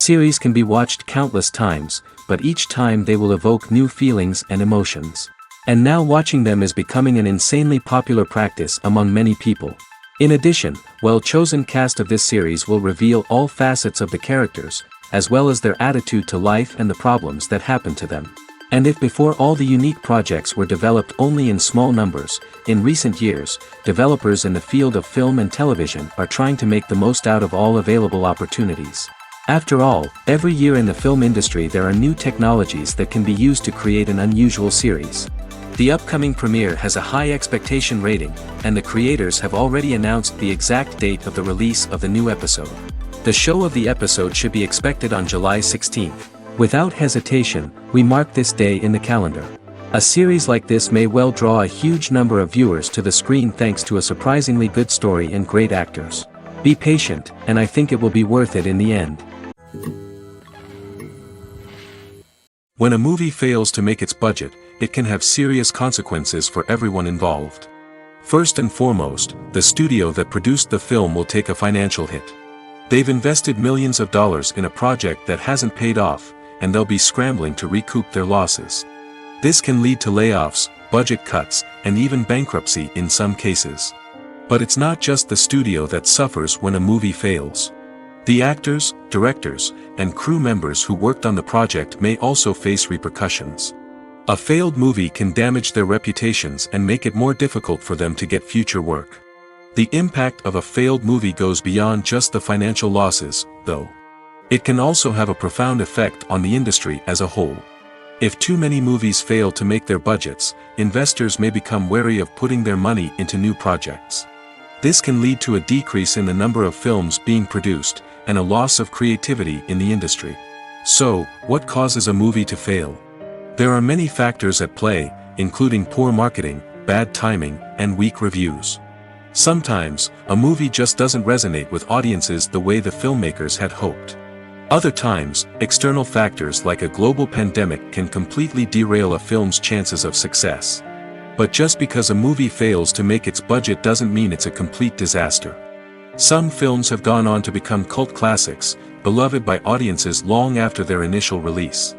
Series can be watched countless times, but each time they will evoke new feelings and emotions. And now watching them is becoming an insanely popular practice among many people. In addition, well-chosen cast of this series will reveal all facets of the characters, as well as their attitude to life and the problems that happen to them. And if before all the unique projects were developed only in small numbers, in recent years, developers in the field of film and television are trying to make the most out of all available opportunities. After all, every year in the film industry there are new technologies that can be used to create an unusual series. The upcoming premiere has a high expectation rating, and the creators have already announced the exact date of the release of the new episode. The show of the episode should be expected on July 16th. Without hesitation, we mark this day in the calendar. A series like this may well draw a huge number of viewers to the screen thanks to a surprisingly good story and great actors. Be patient, and I think it will be worth it in the end. When a movie fails to make its budget, it can have serious consequences for everyone involved. First and foremost, the studio that produced the film will take a financial hit. They've invested millions of dollars in a project that hasn't paid off, and they'll be scrambling to recoup their losses. This can lead to layoffs, budget cuts, and even bankruptcy in some cases. But it's not just the studio that suffers when a movie fails. The actors, directors, and crew members who worked on the project may also face repercussions. A failed movie can damage their reputations and make it more difficult for them to get future work. The impact of a failed movie goes beyond just the financial losses, though. It can also have a profound effect on the industry as a whole. If too many movies fail to make their budgets, investors may become wary of putting their money into new projects. This can lead to a decrease in the number of films being produced, and a loss of creativity in the industry. So, what causes a movie to fail? There are many factors at play, including poor marketing, bad timing, and weak reviews. Sometimes, a movie just doesn't resonate with audiences the way the filmmakers had hoped. Other times, external factors like a global pandemic can completely derail a film's chances of success. But just because a movie fails to make its budget doesn't mean it's a complete disaster. Some films have gone on to become cult classics, beloved by audiences long after their initial release.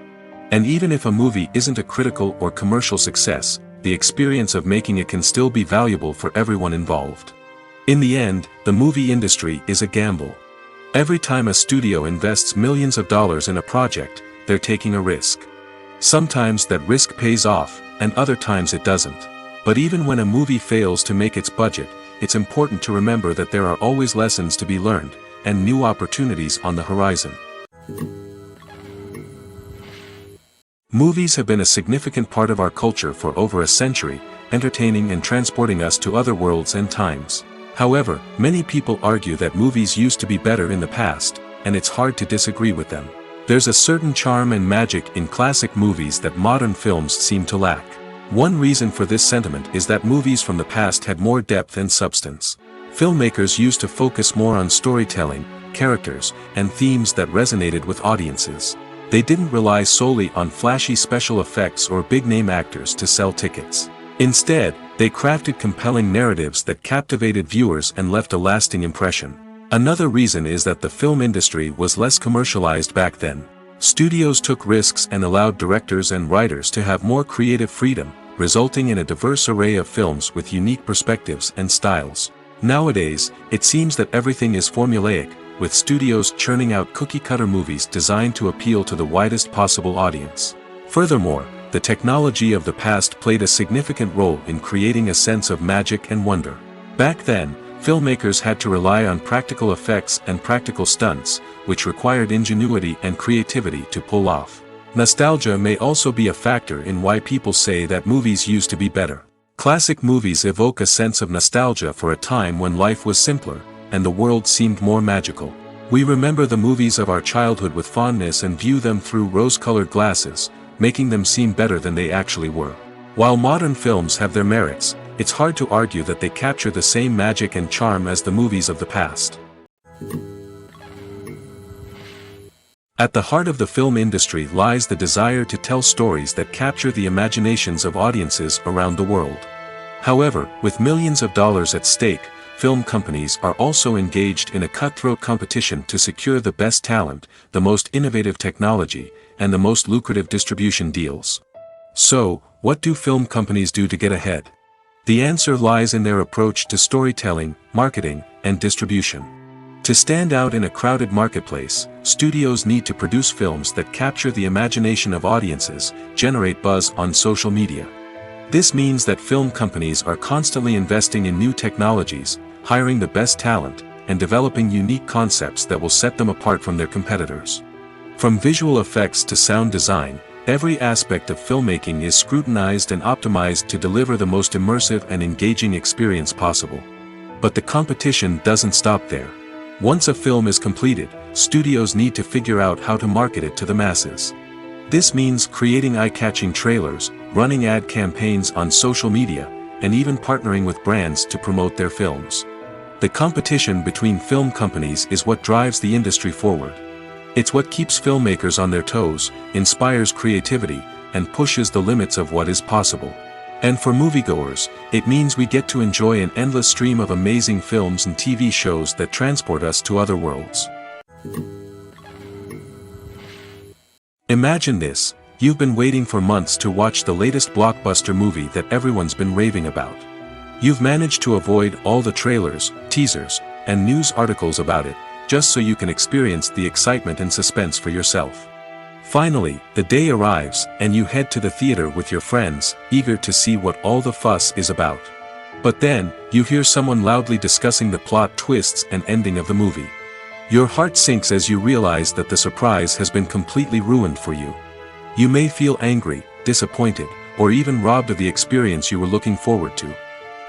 And even if a movie isn't a critical or commercial success, the experience of making it can still be valuable for everyone involved. In the end, the movie industry is a gamble. Every time a studio invests millions of dollars in a project, they're taking a risk. Sometimes that risk pays off, and other times it doesn't. But even when a movie fails to make its budget, it's important to remember that there are always lessons to be learned, and new opportunities on the horizon. Movies have been a significant part of our culture for over a century, entertaining and transporting us to other worlds and times. However, many people argue that movies used to be better in the past, and it's hard to disagree with them. There's a certain charm and magic in classic movies that modern films seem to lack. One reason for this sentiment is that movies from the past had more depth and substance. Filmmakers used to focus more on storytelling, characters, and themes that resonated with audiences. They didn't rely solely on flashy special effects or big-name actors to sell tickets. Instead, they crafted compelling narratives that captivated viewers and left a lasting impression. Another reason is that the film industry was less commercialized back then. Studios took risks and allowed directors and writers to have more creative freedom, resulting in a diverse array of films with unique perspectives and styles. Nowadays, it seems that everything is formulaic, with studios churning out cookie-cutter movies designed to appeal to the widest possible audience. Furthermore, the technology of the past played a significant role in creating a sense of magic and wonder. Back then, filmmakers had to rely on practical effects and practical stunts, which required ingenuity and creativity to pull off. Nostalgia may also be a factor in why people say that movies used to be better. Classic movies evoke a sense of nostalgia for a time when life was simpler, and the world seemed more magical. We remember the movies of our childhood with fondness and view them through rose-colored glasses, making them seem better than they actually were. While modern films have their merits, it's hard to argue that they capture the same magic and charm as the movies of the past. At the heart of the film industry lies the desire to tell stories that capture the imaginations of audiences around the world. However, with millions of dollars at stake, film companies are also engaged in a cutthroat competition to secure the best talent, the most innovative technology, and the most lucrative distribution deals. So, what do film companies do to get ahead? The answer lies in their approach to storytelling, marketing, and distribution. To stand out in a crowded marketplace, studios need to produce films that capture the imagination of audiences, generate buzz on social media. This means that film companies are constantly investing in new technologies, hiring the best talent, and developing unique concepts that will set them apart from their competitors. From visual effects to sound design, every aspect of filmmaking is scrutinized and optimized to deliver the most immersive and engaging experience possible. But the competition doesn't stop there. Once a film is completed, studios need to figure out how to market it to the masses. This means creating eye-catching trailers, running ad campaigns on social media, and even partnering with brands to promote their films. The competition between film companies is what drives the industry forward. It's what keeps filmmakers on their toes, inspires creativity, and pushes the limits of what is possible. And for moviegoers, it means we get to enjoy an endless stream of amazing films and TV shows that transport us to other worlds. Imagine this: you've been waiting for months to watch the latest blockbuster movie that everyone's been raving about. You've managed to avoid all the trailers, teasers, and news articles about it, just so you can experience the excitement and suspense for yourself. Finally, the day arrives, and you head to the theater with your friends, eager to see what all the fuss is about. But then, you hear someone loudly discussing the plot twists and ending of the movie. Your heart sinks as you realize that the surprise has been completely ruined for you. You may feel angry, disappointed, or even robbed of the experience you were looking forward to.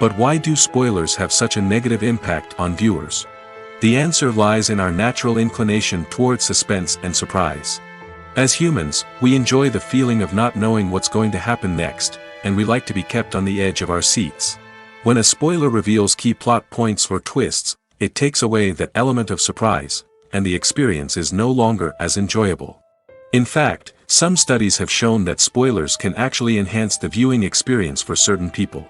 But why do spoilers have such a negative impact on viewers? The answer lies in our natural inclination toward suspense and surprise. As humans, we enjoy the feeling of not knowing what's going to happen next, and we like to be kept on the edge of our seats. When a spoiler reveals key plot points or twists, it takes away that element of surprise, and the experience is no longer as enjoyable. In fact, some studies have shown that spoilers can actually enhance the viewing experience for certain people.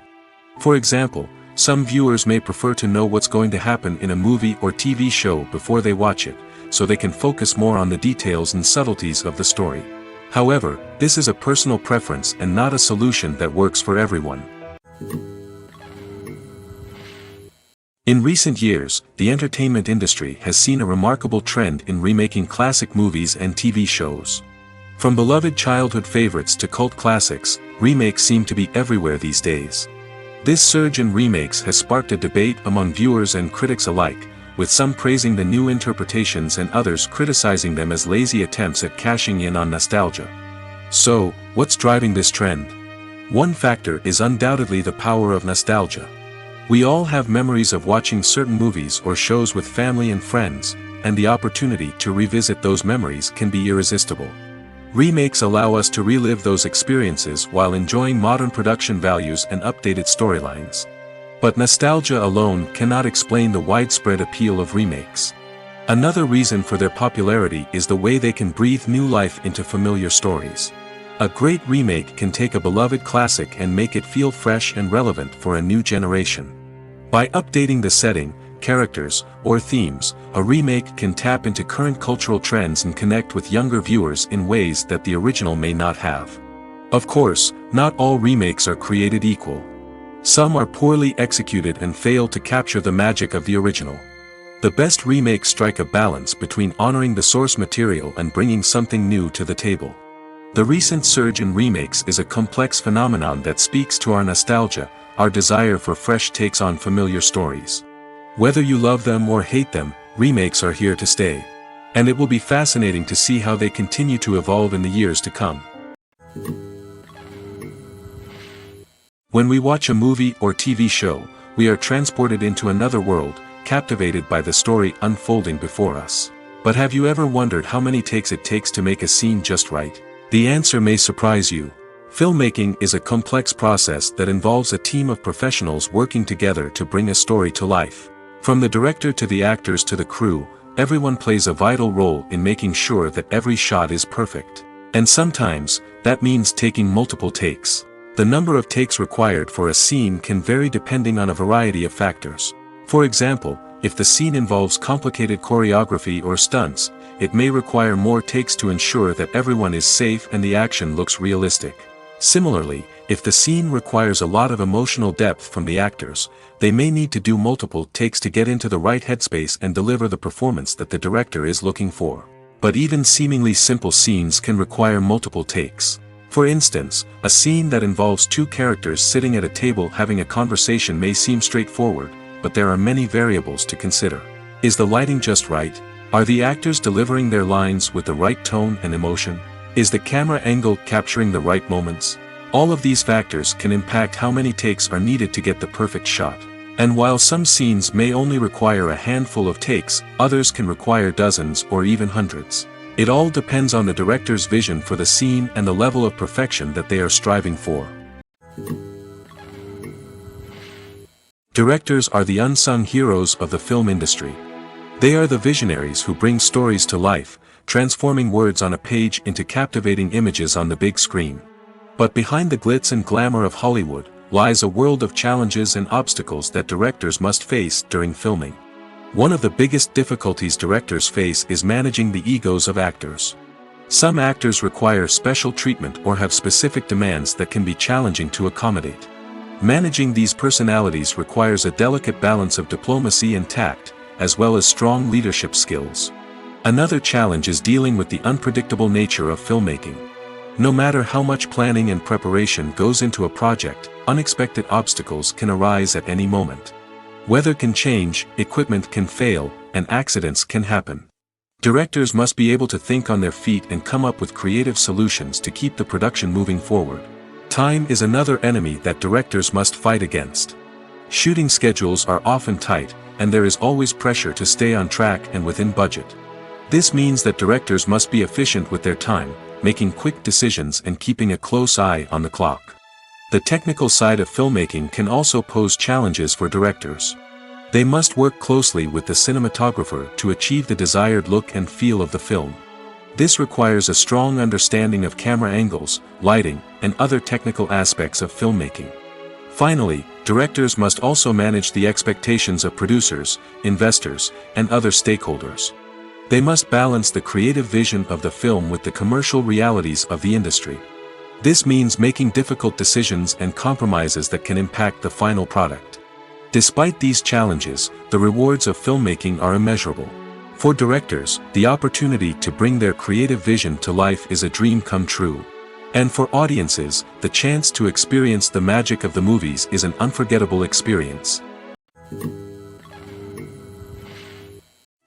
For example, some viewers may prefer to know what's going to happen in a movie or TV show before they watch it, so they can focus more on the details and subtleties of the story. However, this is a personal preference and not a solution that works for everyone. In recent years, the entertainment industry has seen a remarkable trend in remaking classic movies and TV shows. From beloved childhood favorites to cult classics, remakes seem to be everywhere these days. This surge in remakes has sparked a debate among viewers and critics alike, with some praising the new interpretations and others criticizing them as lazy attempts at cashing in on nostalgia. So, what's driving this trend? One factor is undoubtedly the power of nostalgia. We all have memories of watching certain movies or shows with family and friends, and the opportunity to revisit those memories can be irresistible. Remakes allow us to relive those experiences while enjoying modern production values and updated storylines. But nostalgia alone cannot explain the widespread appeal of remakes. Another reason for their popularity is the way they can breathe new life into familiar stories. A great remake can take a beloved classic and make it feel fresh and relevant for a new generation. By updating the setting, characters, or themes, a remake can tap into current cultural trends and connect with younger viewers in ways that the original may not have. Of course, not all remakes are created equal. Some are poorly executed and fail to capture the magic of the original. The best remakes strike a balance between honoring the source material and bringing something new to the table. The recent surge in remakes is a complex phenomenon that speaks to our nostalgia, our desire for fresh takes on familiar stories. Whether you love them or hate them, remakes are here to stay. And it will be fascinating to see how they continue to evolve in the years to come. When we watch a movie or TV show, we are transported into another world, captivated by the story unfolding before us. But have you ever wondered how many takes it takes to make a scene just right? The answer may surprise you. Filmmaking is a complex process that involves a team of professionals working together to bring a story to life. From the director to the actors to the crew, everyone plays a vital role in making sure that every shot is perfect. And sometimes, that means taking multiple takes. The number of takes required for a scene can vary depending on a variety of factors. For example, if the scene involves complicated choreography or stunts, it may require more takes to ensure that everyone is safe and the action looks realistic. Similarly, if the scene requires a lot of emotional depth from the actors, they may need to do multiple takes to get into the right headspace and deliver the performance that the director is looking for. But even seemingly simple scenes can require multiple takes. For instance, a scene that involves two characters sitting at a table having a conversation may seem straightforward, but there are many variables to consider. Is the lighting just right? Are the actors delivering their lines with the right tone and emotion? Is the camera angle capturing the right moments? All of these factors can impact how many takes are needed to get the perfect shot. And while some scenes may only require a handful of takes, others can require dozens or even hundreds. It all depends on the director's vision for the scene and the level of perfection that they are striving for. Directors are the unsung heroes of the film industry. They are the visionaries who bring stories to life, transforming words on a page into captivating images on the big screen. But behind the glitz and glamour of Hollywood, lies a world of challenges and obstacles that directors must face during filming. One of the biggest difficulties directors face is managing the egos of actors. Some actors require special treatment or have specific demands that can be challenging to accommodate. Managing these personalities requires a delicate balance of diplomacy and tact, as well as strong leadership skills. Another challenge is dealing with the unpredictable nature of filmmaking. No matter how much planning and preparation goes into a project, unexpected obstacles can arise at any moment. Weather can change, equipment can fail, and accidents can happen. Directors must be able to think on their feet and come up with creative solutions to keep the production moving forward. Time is another enemy that directors must fight against. Shooting schedules are often tight, and there is always pressure to stay on track and within budget. This means that directors must be efficient with their time, making quick decisions and keeping a close eye on the clock. The technical side of filmmaking can also pose challenges for directors. They must work closely with the cinematographer to achieve the desired look and feel of the film. This requires a strong understanding of camera angles, lighting, and other technical aspects of filmmaking. Finally, directors must also manage the expectations of producers, investors, and other stakeholders. They must balance the creative vision of the film with the commercial realities of the industry. This means making difficult decisions and compromises that can impact the final product. Despite these challenges, the rewards of filmmaking are immeasurable. For directors, the opportunity to bring their creative vision to life is a dream come true. And for audiences, the chance to experience the magic of the movies is an unforgettable experience.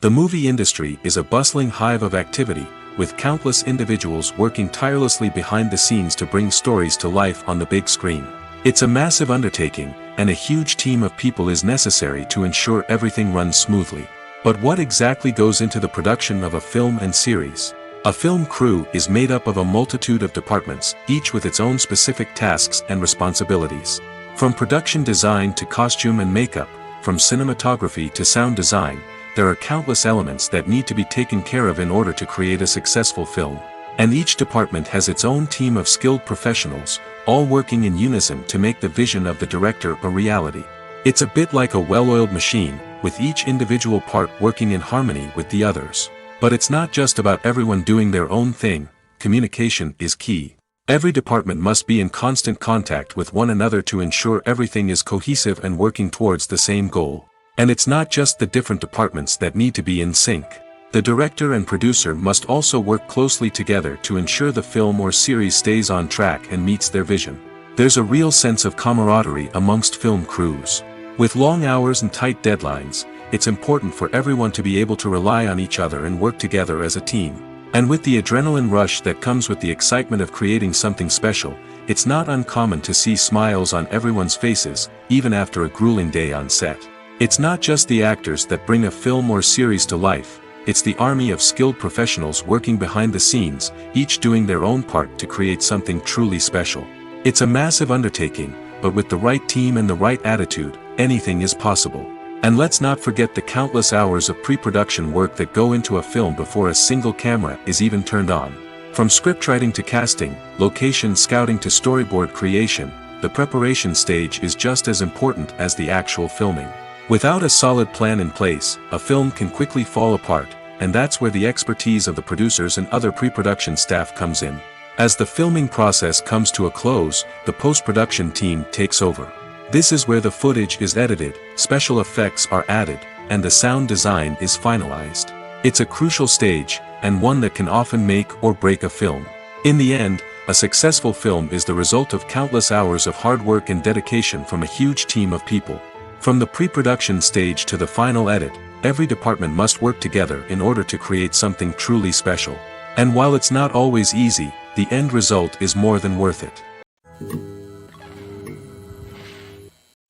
The movie industry is a bustling hive of activity, with countless individuals working tirelessly behind the scenes to bring stories to life on the big screen. It's a massive undertaking, and a huge team of people is necessary to ensure everything runs smoothly. But what exactly goes into the production of a film and series? A film crew is made up of a multitude of departments, each with its own specific tasks and responsibilities. From production design to costume and makeup, from cinematography to sound design, there are countless elements that need to be taken care of in order to create a successful film. And each department has its own team of skilled professionals, all working in unison to make the vision of the director a reality. It's a bit like a well-oiled machine, with each individual part working in harmony with the others. But it's not just about everyone doing their own thing. Communication is key. Every department must be in constant contact with one another to ensure everything is cohesive and working towards the same goal. And it's not just the different departments that need to be in sync. The director and producer must also work closely together to ensure the film or series stays on track and meets their vision. There's a real sense of camaraderie amongst film crews. With long hours and tight deadlines, it's important for everyone to be able to rely on each other and work together as a team. And with the adrenaline rush that comes with the excitement of creating something special, it's not uncommon to see smiles on everyone's faces, even after a grueling day on set. It's not just the actors that bring a film or series to life, it's the army of skilled professionals working behind the scenes, each doing their own part to create something truly special. It's a massive undertaking, but with the right team and the right attitude, anything is possible. And let's not forget the countless hours of pre-production work that go into a film before a single camera is even turned on. From scriptwriting to casting, location scouting to storyboard creation, the preparation stage is just as important as the actual filming. Without a solid plan in place, a film can quickly fall apart, and that's where the expertise of the producers and other pre-production staff comes in. As the filming process comes to a close, the post-production team takes over. This is where the footage is edited, special effects are added, and the sound design is finalized. It's a crucial stage, and one that can often make or break a film. In the end, a successful film is the result of countless hours of hard work and dedication from a huge team of people. From the pre-production stage to the final edit, every department must work together in order to create something truly special. And while it's not always easy, the end result is more than worth it.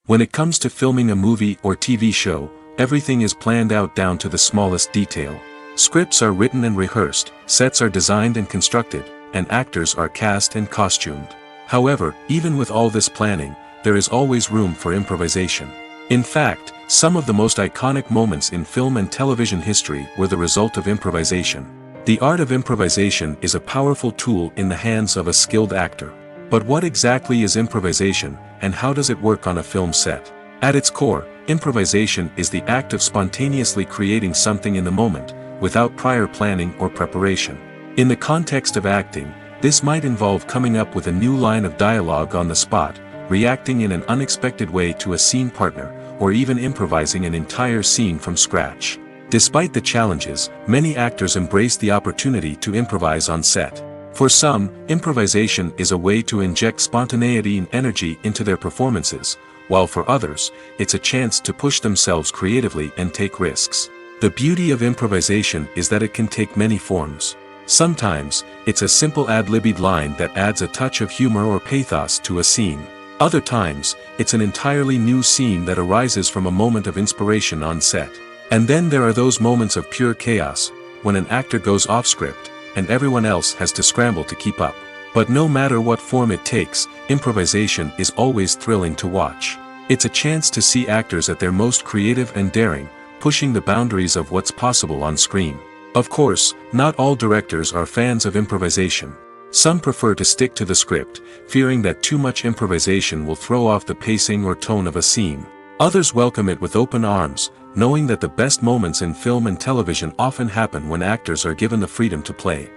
When it comes to filming a movie or TV show, everything is planned out down to the smallest detail. Scripts are written and rehearsed, sets are designed and constructed, and actors are cast and costumed. However, even with all this planning, there is always room for improvisation. In fact, some of the most iconic moments in film and television history were the result of improvisation. The art of improvisation is a powerful tool in the hands of a skilled actor. But what exactly is improvisation, and how does it work on a film set? At its core, improvisation is the act of spontaneously creating something in the moment, without prior planning or preparation. In the context of acting, this might involve coming up with a new line of dialogue on the spot, reacting in an unexpected way to a scene partner, or even improvising an entire scene from scratch. Despite the challenges, many actors embrace the opportunity to improvise on set. For some, improvisation is a way to inject spontaneity and energy into their performances, while for others, it's a chance to push themselves creatively and take risks. The beauty of improvisation is that it can take many forms. Sometimes, it's a simple ad-libbed line that adds a touch of humor or pathos to a scene. Other times, it's an entirely new scene that arises from a moment of inspiration on set. And then there are those moments of pure chaos, when an actor goes off script, and everyone else has to scramble to keep up. But no matter what form it takes, improvisation is always thrilling to watch. It's a chance to see actors at their most creative and daring, pushing the boundaries of what's possible on screen. Of course, not all directors are fans of improvisation. Some prefer to stick to the script, fearing that too much improvisation will throw off the pacing or tone of a scene. Others welcome it with open arms, knowing that the best moments in film and television often happen when actors are given the freedom to play.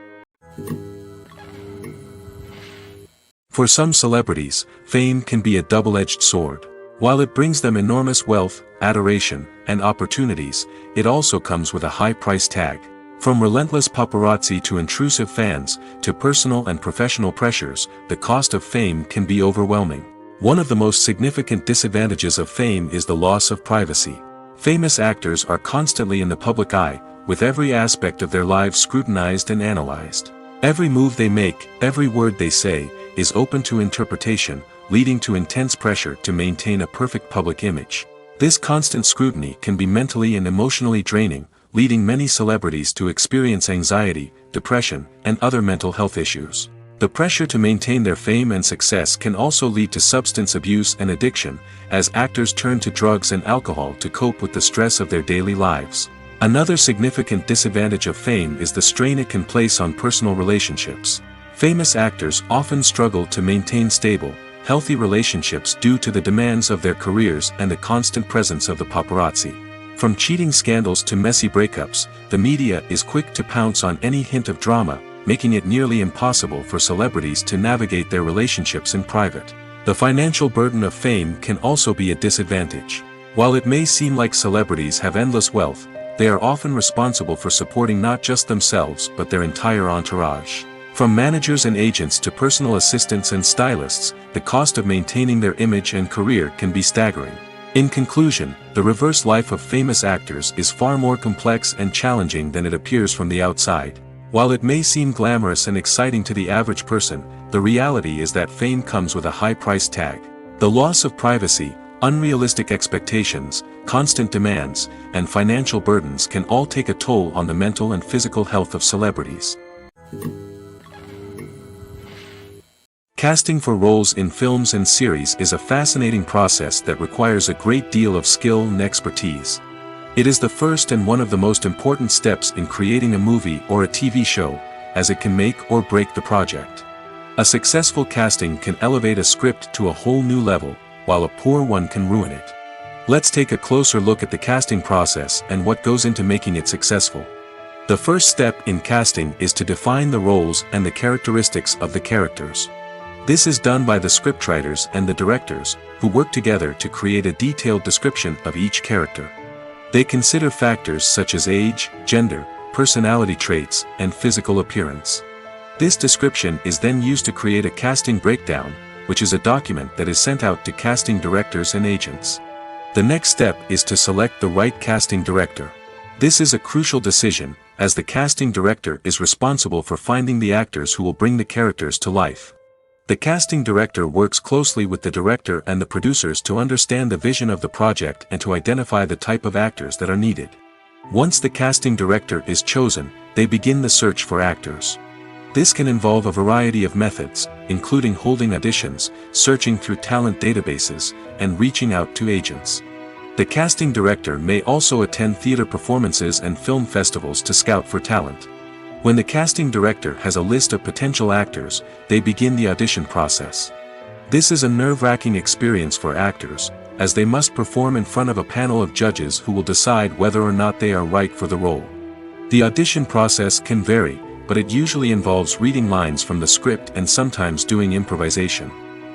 For some celebrities, fame can be a double-edged sword. While it brings them enormous wealth, adoration, and opportunities, it also comes with a high price tag. From relentless paparazzi to intrusive fans, to personal and professional pressures, the cost of fame can be overwhelming. One of the most significant disadvantages of fame is the loss of privacy. Famous actors are constantly in the public eye, with every aspect of their lives scrutinized and analyzed. Every move they make, every word they say, is open to interpretation, leading to intense pressure to maintain a perfect public image. This constant scrutiny can be mentally and emotionally draining, leading many celebrities to experience anxiety, depression, and other mental health issues. The pressure to maintain their fame and success can also lead to substance abuse and addiction, as actors turn to drugs and alcohol to cope with the stress of their daily lives. Another significant disadvantage of fame is the strain it can place on personal relationships. Famous actors often struggle to maintain stable, healthy relationships due to the demands of their careers and the constant presence of the paparazzi. From cheating scandals to messy breakups, the media is quick to pounce on any hint of drama, making it nearly impossible for celebrities to navigate their relationships in private. The financial burden of fame can also be a disadvantage. While it may seem like celebrities have endless wealth, they are often responsible for supporting not just themselves but their entire entourage. From managers and agents to personal assistants and stylists, the cost of maintaining their image and career can be staggering. In conclusion, the reverse life of famous actors is far more complex and challenging than it appears from the outside. While it may seem glamorous and exciting to the average person, the reality is that fame comes with a high price tag. The loss of privacy, unrealistic expectations, constant demands, and financial burdens can all take a toll on the mental and physical health of celebrities. Casting for roles in films and series is a fascinating process that requires a great deal of skill and expertise. It is the first and one of the most important steps in creating a movie or a TV show, as it can make or break the project. A successful casting can elevate a script to a whole new level, while a poor one can ruin it. Let's take a closer look at the casting process and what goes into making it successful. The first step in casting is to define the roles and the characteristics of the characters. This is done by the scriptwriters and the directors, who work together to create a detailed description of each character. They consider factors such as age, gender, personality traits, and physical appearance. This description is then used to create a casting breakdown, which is a document that is sent out to casting directors and agents. The next step is to select the right casting director. This is a crucial decision, as the casting director is responsible for finding the actors who will bring the characters to life. The casting director works closely with the director and the producers to understand the vision of the project and to identify the type of actors that are needed. Once the casting director is chosen, they begin the search for actors. This can involve a variety of methods, including holding auditions, searching through talent databases, and reaching out to agents. The casting director may also attend theater performances and film festivals to scout for talent. When the casting director has a list of potential actors, they begin the audition process. This is a nerve-wracking experience for actors, as they must perform in front of a panel of judges who will decide whether or not they are right for the role. The audition process can vary, but it usually involves reading lines from the script and sometimes doing improvisation.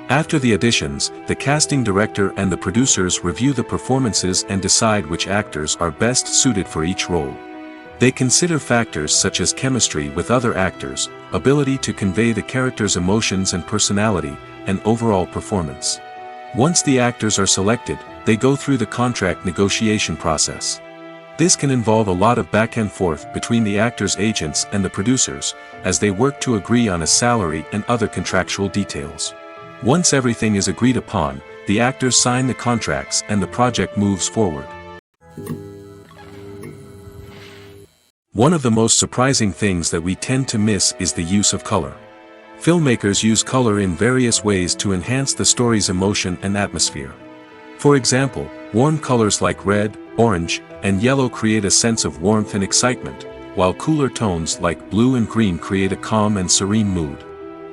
After the auditions, the casting director and the producers review the performances and decide which actors are best suited for each role. They consider factors such as chemistry with other actors, ability to convey the character's emotions and personality, and overall performance. Once the actors are selected, they go through the contract negotiation process. This can involve a lot of back and forth between the actors' agents and the producers, as they work to agree on a salary and other contractual details. Once everything is agreed upon, the actors sign the contracts and the project moves forward. One of the most surprising things that we tend to miss is the use of color. Filmmakers use color in various ways to enhance the story's emotion and atmosphere. For example, warm colors like red, orange, and yellow create a sense of warmth and excitement, while cooler tones like blue and green create a calm and serene mood.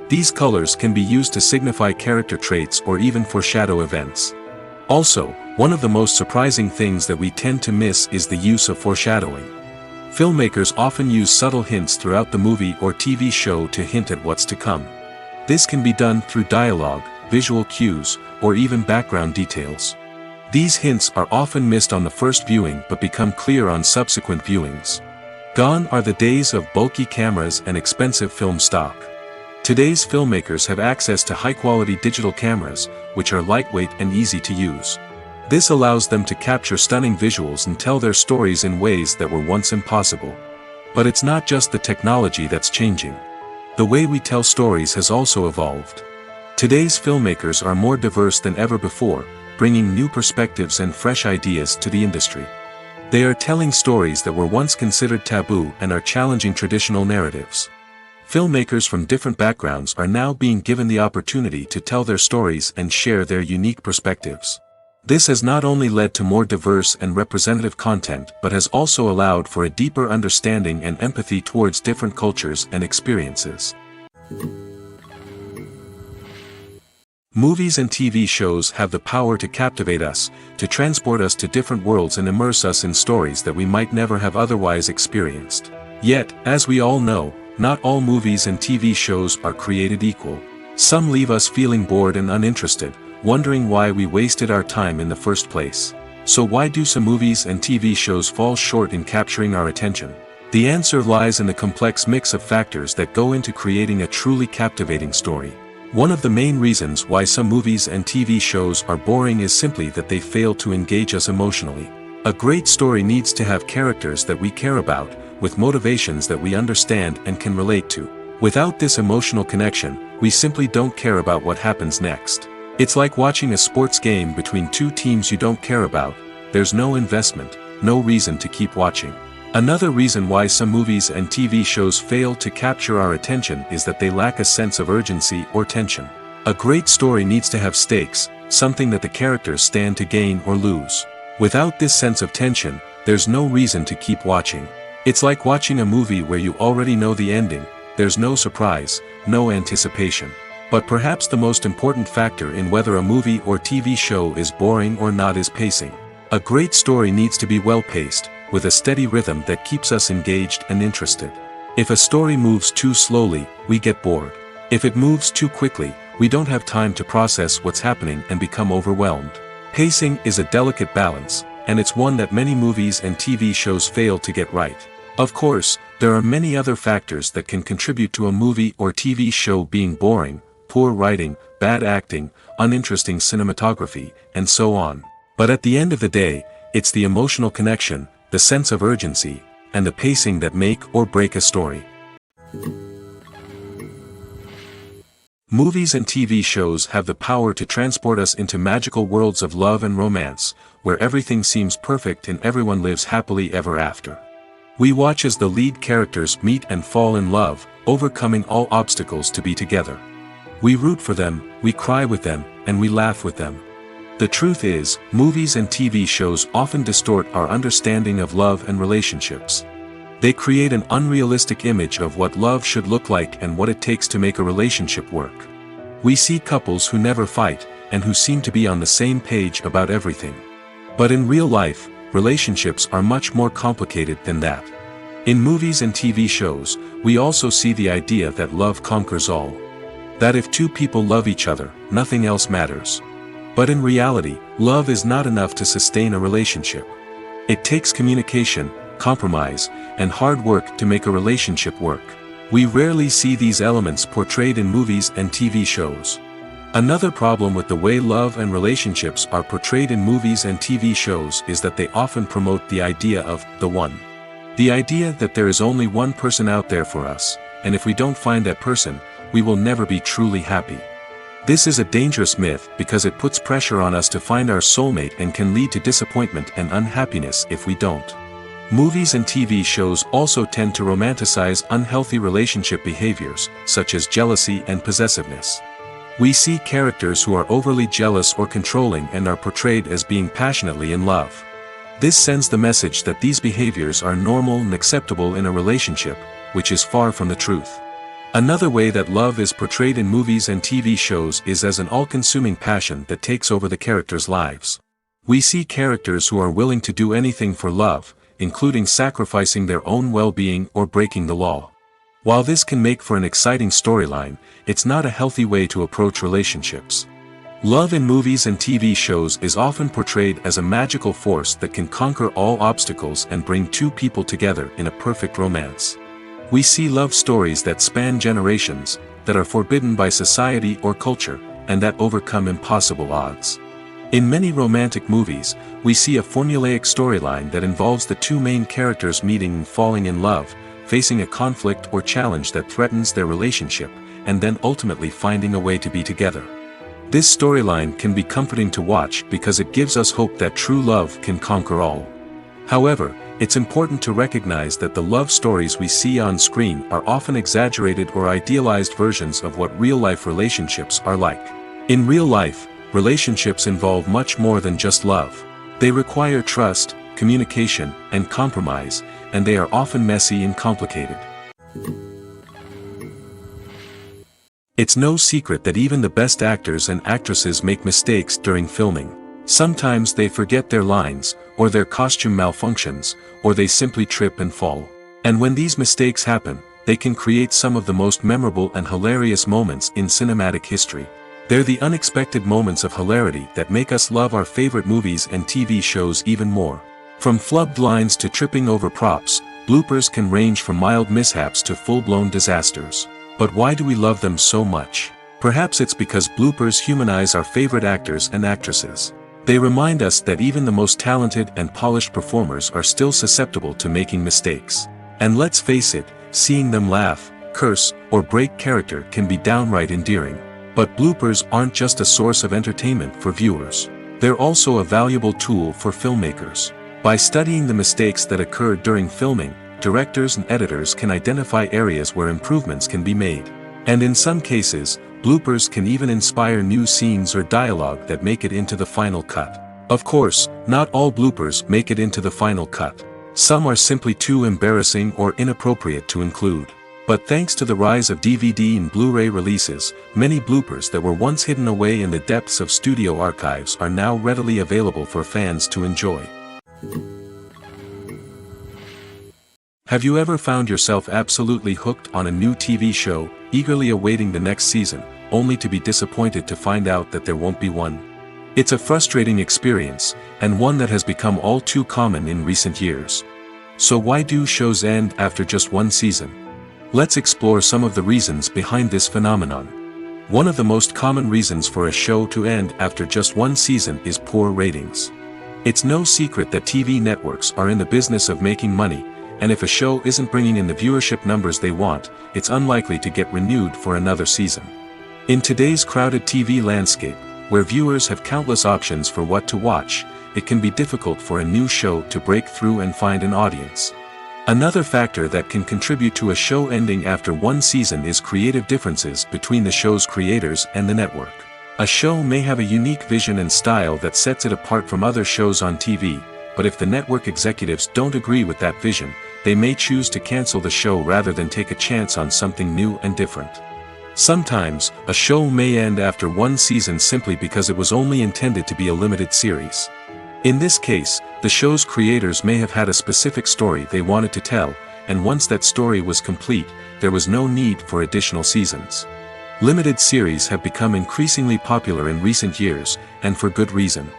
These colors can be used to signify character traits or even foreshadow events. Also, one of the most surprising things that we tend to miss is the use of foreshadowing. Filmmakers often use subtle hints throughout the movie or TV show to hint at what's to come. This can be done through dialogue, visual cues, or even background details. These hints are often missed on the first viewing but become clear on subsequent viewings. Gone are the days of bulky cameras and expensive film stock. Today's filmmakers have access to high-quality digital cameras, which are lightweight and easy to use. This allows them to capture stunning visuals and tell their stories in ways that were once impossible. But it's not just the technology that's changing. The way we tell stories has also evolved. Today's filmmakers are more diverse than ever before, bringing new perspectives and fresh ideas to the industry. They are telling stories that were once considered taboo and are challenging traditional narratives. Filmmakers from different backgrounds are now being given the opportunity to tell their stories and share their unique perspectives. This has not only led to more diverse and representative content but has also allowed for a deeper understanding and empathy towards different cultures and experiences. Movies and TV shows have the power to captivate us, to transport us to different worlds and immerse us in stories that we might never have otherwise experienced. Yet, as we all know, not all movies and TV shows are created equal. Some leave us feeling bored and uninterested, wondering why we wasted our time in the first place. So why do some movies and TV shows fall short in capturing our attention? The answer lies in the complex mix of factors that go into creating a truly captivating story. One of the main reasons why some movies and TV shows are boring is simply that they fail to engage us emotionally. A great story needs to have characters that we care about, with motivations that we understand and can relate to. Without this emotional connection, we simply don't care about what happens next. It's like watching a sports game between two teams you don't care about. There's no investment, no reason to keep watching. Another reason why some movies and TV shows fail to capture our attention is that they lack a sense of urgency or tension. A great story needs to have stakes, something that the characters stand to gain or lose. Without this sense of tension, there's no reason to keep watching. It's like watching a movie where you already know the ending. There's no surprise, no anticipation. But perhaps the most important factor in whether a movie or TV show is boring or not is pacing. A great story needs to be well-paced, with a steady rhythm that keeps us engaged and interested. If a story moves too slowly, we get bored. If it moves too quickly, we don't have time to process what's happening and become overwhelmed. Pacing is a delicate balance, and it's one that many movies and TV shows fail to get right. Of course, there are many other factors that can contribute to a movie or TV show being boring: poor writing, bad acting, uninteresting cinematography, and so on. But at the end of the day, it's the emotional connection, the sense of urgency, and the pacing that make or break a story. Movies and TV shows have the power to transport us into magical worlds of love and romance, where everything seems perfect and everyone lives happily ever after. We watch as the lead characters meet and fall in love, overcoming all obstacles to be together. We root for them, we cry with them, and we laugh with them. The truth is, movies and TV shows often distort our understanding of love and relationships. They create an unrealistic image of what love should look like and what it takes to make a relationship work. We see couples who never fight, and who seem to be on the same page about everything. But in real life, relationships are much more complicated than that. In movies and TV shows, we also see the idea that love conquers all. That if two people love each other, nothing else matters. But in reality, love is not enough to sustain a relationship. It takes communication, compromise, and hard work to make a relationship work. We rarely see these elements portrayed in movies and TV shows. Another problem with the way love and relationships are portrayed in movies and TV shows is that they often promote the idea of the one. The idea that there is only one person out there for us, and if we don't find that person, we will never be truly happy. This is a dangerous myth because it puts pressure on us to find our soulmate and can lead to disappointment and unhappiness if we don't. Movies and TV shows also tend to romanticize unhealthy relationship behaviors, such as jealousy and possessiveness. We see characters who are overly jealous or controlling and are portrayed as being passionately in love. This sends the message that these behaviors are normal and acceptable in a relationship, which is far from the truth. Another way that love is portrayed in movies and TV shows is as an all-consuming passion that takes over the characters' lives. We see characters who are willing to do anything for love, including sacrificing their own well-being or breaking the law. While this can make for an exciting storyline, it's not a healthy way to approach relationships. Love in movies and TV shows is often portrayed as a magical force that can conquer all obstacles and bring two people together in a perfect romance. We see love stories that span generations, that are forbidden by society or culture, and that overcome impossible odds. In many romantic movies, we see a formulaic storyline that involves the two main characters meeting and falling in love, facing a conflict or challenge that threatens their relationship, and then ultimately finding a way to be together. This storyline can be comforting to watch because it gives us hope that true love can conquer all. However, it's important to recognize that the love stories we see on screen are often exaggerated or idealized versions of what real-life relationships are like. In real life, relationships involve much more than just love. They require trust, communication, and compromise, and they are often messy and complicated. It's no secret that even the best actors and actresses make mistakes during filming. Sometimes they forget their lines, or their costume malfunctions, or they simply trip and fall. And when these mistakes happen, they can create some of the most memorable and hilarious moments in cinematic history. They're the unexpected moments of hilarity that make us love our favorite movies and TV shows even more. From flubbed lines to tripping over props, bloopers can range from mild mishaps to full-blown disasters. But why do we love them so much? Perhaps it's because bloopers humanize our favorite actors and actresses. They remind us that even the most talented and polished performers are still susceptible to making mistakes. And let's face it, seeing them laugh, curse, or break character can be downright endearing. But bloopers aren't just a source of entertainment for viewers. They're also a valuable tool for filmmakers. By studying the mistakes that occur during filming, directors and editors can identify areas where improvements can be made. And in some cases, bloopers can even inspire new scenes or dialogue that make it into the final cut. Of course, not all bloopers make it into the final cut. Some are simply too embarrassing or inappropriate to include. But thanks to the rise of DVD and Blu-ray releases, many bloopers that were once hidden away in the depths of studio archives are now readily available for fans to enjoy. Have you ever found yourself absolutely hooked on a new TV show, eagerly awaiting the next season, only to be disappointed to find out that there won't be one? It's a frustrating experience, and one that has become all too common in recent years. So why do shows end after just one season? Let's explore some of the reasons behind this phenomenon. One of the most common reasons for a show to end after just one season is poor ratings. It's no secret that TV networks are in the business of making money, and if a show isn't bringing in the viewership numbers they want, it's unlikely to get renewed for another season. In today's crowded TV landscape, where viewers have countless options for what to watch, it can be difficult for a new show to break through and find an audience. Another factor that can contribute to a show ending after one season is creative differences between the show's creators and the network. A show may have a unique vision and style that sets it apart from other shows on TV, but if the network executives don't agree with that vision, they may choose to cancel the show rather than take a chance on something new and different. Sometimes, a show may end after one season simply because it was only intended to be a limited series. In this case, the show's creators may have had a specific story they wanted to tell, and once that story was complete, there was no need for additional seasons. Limited series have become increasingly popular in recent years, and for good reason.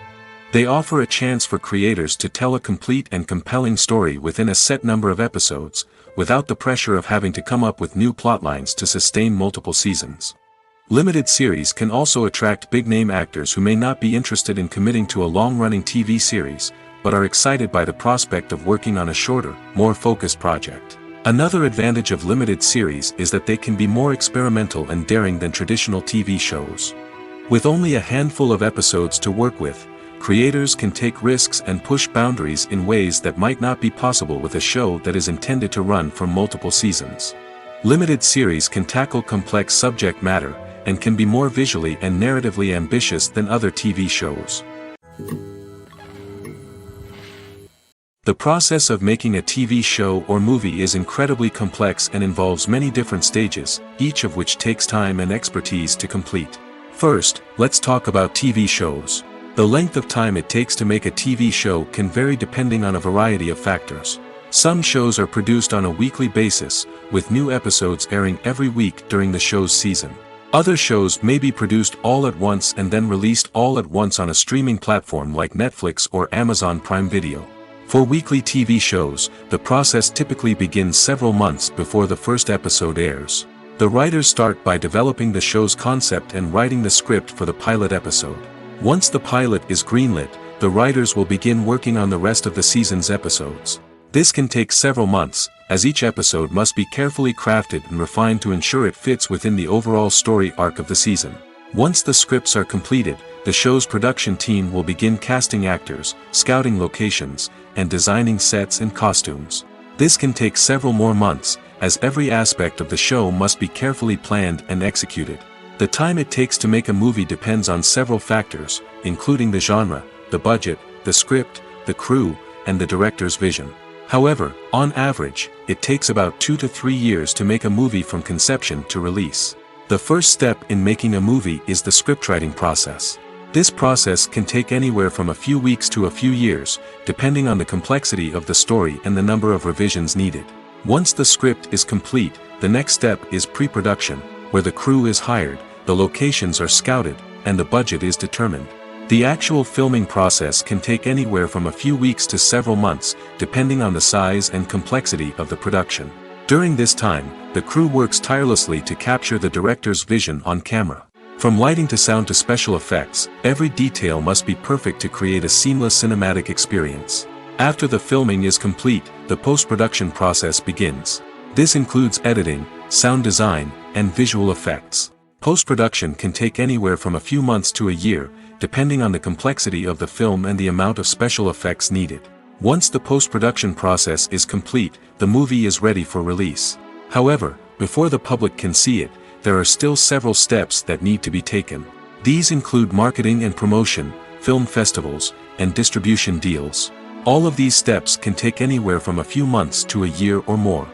They offer a chance for creators to tell a complete and compelling story within a set number of episodes, without the pressure of having to come up with new plotlines to sustain multiple seasons. Limited series can also attract big-name actors who may not be interested in committing to a long-running TV series, but are excited by the prospect of working on a shorter, more focused project. Another advantage of limited series is that they can be more experimental and daring than traditional TV shows. With only a handful of episodes to work with, creators can take risks and push boundaries in ways that might not be possible with a show that is intended to run for multiple seasons. Limited series can tackle complex subject matter, and can be more visually and narratively ambitious than other TV shows. The process of making a TV show or movie is incredibly complex and involves many different stages, each of which takes time and expertise to complete. First, let's talk about TV shows. The length of time it takes to make a TV show can vary depending on a variety of factors. Some shows are produced on a weekly basis, with new episodes airing every week during the show's season. Other shows may be produced all at once and then released all at once on a streaming platform like Netflix or Amazon Prime Video. For weekly TV shows, the process typically begins several months before the first episode airs. The writers start by developing the show's concept and writing the script for the pilot episode. Once the pilot is greenlit, the writers will begin working on the rest of the season's episodes. This can take several months, as each episode must be carefully crafted and refined to ensure it fits within the overall story arc of the season. Once the scripts are completed, the show's production team will begin casting actors, scouting locations, and designing sets and costumes. This can take several more months, as every aspect of the show must be carefully planned and executed. The time it takes to make a movie depends on several factors, including the genre, the budget, the script, the crew, and the director's vision. However, on average, it takes about 2 to 3 years to make a movie from conception to release. The first step in making a movie is the scriptwriting process. This process can take anywhere from a few weeks to a few years, depending on the complexity of the story and the number of revisions needed. Once the script is complete, the next step is pre-production, where the crew is hired, the locations are scouted, and the budget is determined. The actual filming process can take anywhere from a few weeks to several months, depending on the size and complexity of the production. During this time, the crew works tirelessly to capture the director's vision on camera. From lighting to sound to special effects, every detail must be perfect to create a seamless cinematic experience. After the filming is complete, the post-production process begins. This includes editing, sound design, and visual effects. Post-production can take anywhere from a few months to a year, depending on the complexity of the film and the amount of special effects needed. Once the post-production process is complete, the movie is ready for release. However, before the public can see it, there are still several steps that need to be taken. These include marketing and promotion, film festivals, and distribution deals. All of these steps can take anywhere from a few months to a year or more.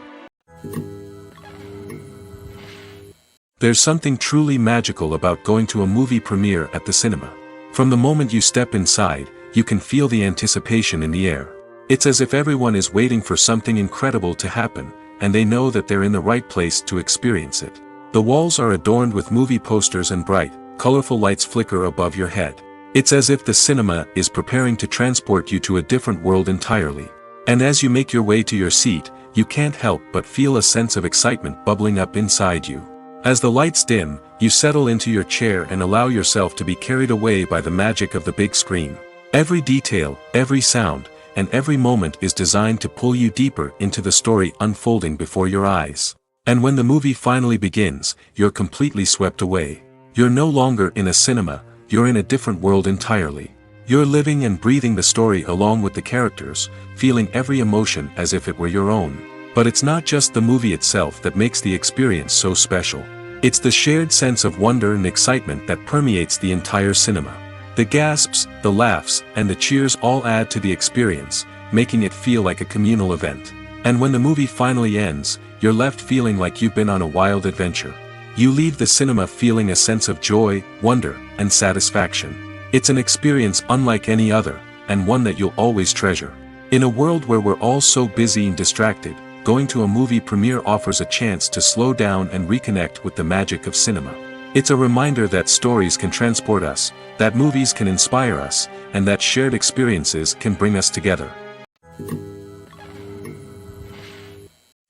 There's something truly magical about going to a movie premiere at the cinema. From the moment you step inside, you can feel the anticipation in the air. It's as if everyone is waiting for something incredible to happen, and they know that they're in the right place to experience it. The walls are adorned with movie posters and bright, colorful lights flicker above your head. It's as if the cinema is preparing to transport you to a different world entirely. And as you make your way to your seat, you can't help but feel a sense of excitement bubbling up inside you. As the lights dim, you settle into your chair and allow yourself to be carried away by the magic of the big screen. Every detail, every sound, and every moment is designed to pull you deeper into the story unfolding before your eyes. And when the movie finally begins, you're completely swept away. You're no longer in a cinema, you're in a different world entirely. You're living and breathing the story along with the characters, feeling every emotion as if it were your own. But it's not just the movie itself that makes the experience so special. It's the shared sense of wonder and excitement that permeates the entire cinema. The gasps, the laughs, and the cheers all add to the experience, making it feel like a communal event. And when the movie finally ends, you're left feeling like you've been on a wild adventure. You leave the cinema feeling a sense of joy, wonder, and satisfaction. It's an experience unlike any other, and one that you'll always treasure. In a world where we're all so busy and distracted, going to a movie premiere offers a chance to slow down and reconnect with the magic of cinema. It's a reminder that stories can transport us, that movies can inspire us, and that shared experiences can bring us together.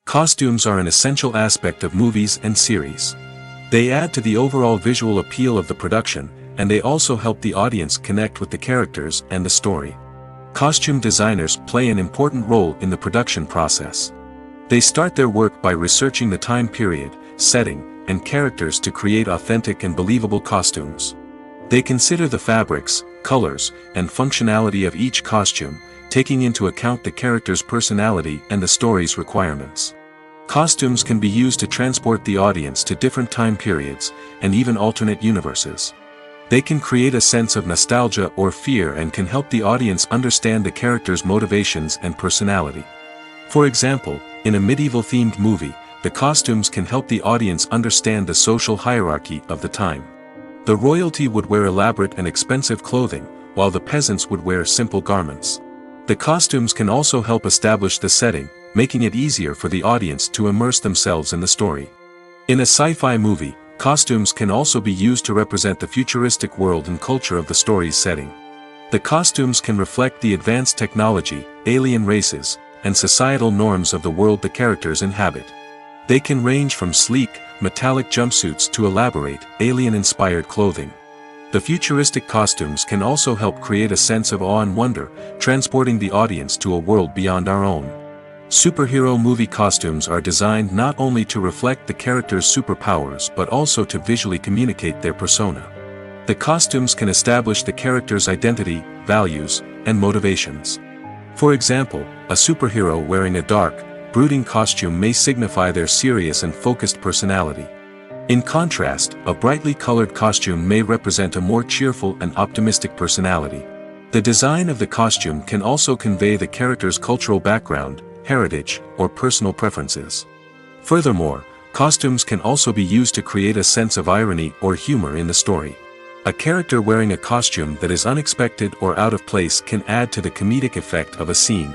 Costumes are an essential aspect of movies and series. They add to the overall visual appeal of the production, and they also help the audience connect with the characters and the story. Costume designers play an important role in the production process. They start their work by researching the time period, setting, and characters to create authentic and believable costumes. They consider the fabrics, colors, and functionality of each costume, taking into account the character's personality and the story's requirements. Costumes can be used to transport the audience to different time periods, and even alternate universes. They can create a sense of nostalgia or fear and can help the audience understand the character's motivations and personality. For example, in a medieval-themed movie, the costumes can help the audience understand the social hierarchy of the time. The royalty would wear elaborate and expensive clothing, while the peasants would wear simple garments. The costumes can also help establish the setting, making it easier for the audience to immerse themselves in the story. In a sci-fi movie, costumes can also be used to represent the futuristic world and culture of the story's setting. The costumes can reflect the advanced technology, alien races, and societal norms of the world the characters inhabit. They can range from sleek, metallic jumpsuits to elaborate, alien-inspired clothing. The futuristic costumes can also help create a sense of awe and wonder, transporting the audience to a world beyond our own. Superhero movie costumes are designed not only to reflect the character's superpowers but also to visually communicate their persona. The costumes can establish the character's identity, values, and motivations. For example, a superhero wearing a dark, brooding costume may signify their serious and focused personality. In contrast, a brightly colored costume may represent a more cheerful and optimistic personality. The design of the costume can also convey the character's cultural background, heritage, or personal preferences. Furthermore, costumes can also be used to create a sense of irony or humor in the story. A character wearing a costume that is unexpected or out of place can add to the comedic effect of a scene.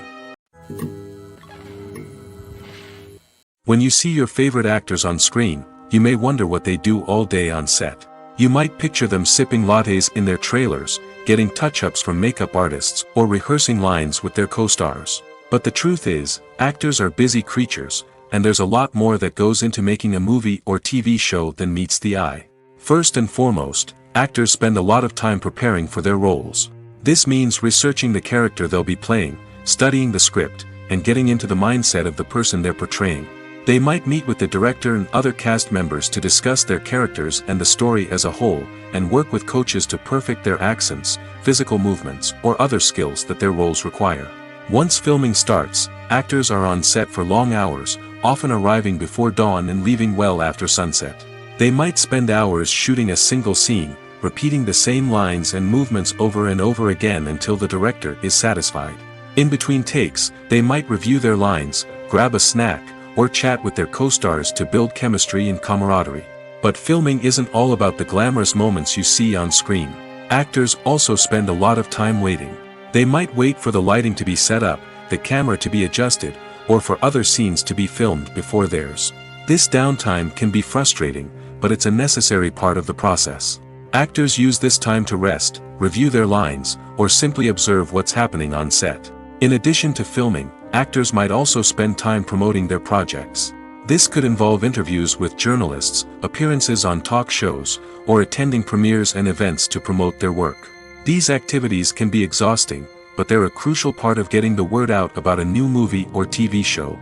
When you see your favorite actors on screen, you may wonder what they do all day on set. You might picture them sipping lattes in their trailers, getting touch-ups from makeup artists, or rehearsing lines with their co-stars. But the truth is, actors are busy creatures, and there's a lot more that goes into making a movie or TV show than meets the eye. First and foremost, actors spend a lot of time preparing for their roles. This means researching the character they'll be playing, studying the script, and getting into the mindset of the person they're portraying. They might meet with the director and other cast members to discuss their characters and the story as a whole, and work with coaches to perfect their accents, physical movements, or other skills that their roles require. Once filming starts, actors are on set for long hours, often arriving before dawn and leaving well after sunset. They might spend hours shooting a single scene, repeating the same lines and movements over and over again until the director is satisfied. In between takes, they might review their lines, grab a snack, or chat with their co-stars to build chemistry and camaraderie. But filming isn't all about the glamorous moments you see on screen. Actors also spend a lot of time waiting. They might wait for the lighting to be set up, the camera to be adjusted, or for other scenes to be filmed before theirs. This downtime can be frustrating, but it's a necessary part of the process. Actors use this time to rest, review their lines, or simply observe what's happening on set. In addition to filming, actors might also spend time promoting their projects. This could involve interviews with journalists, appearances on talk shows, or attending premieres and events to promote their work. These activities can be exhausting, but they're a crucial part of getting the word out about a new movie or TV show.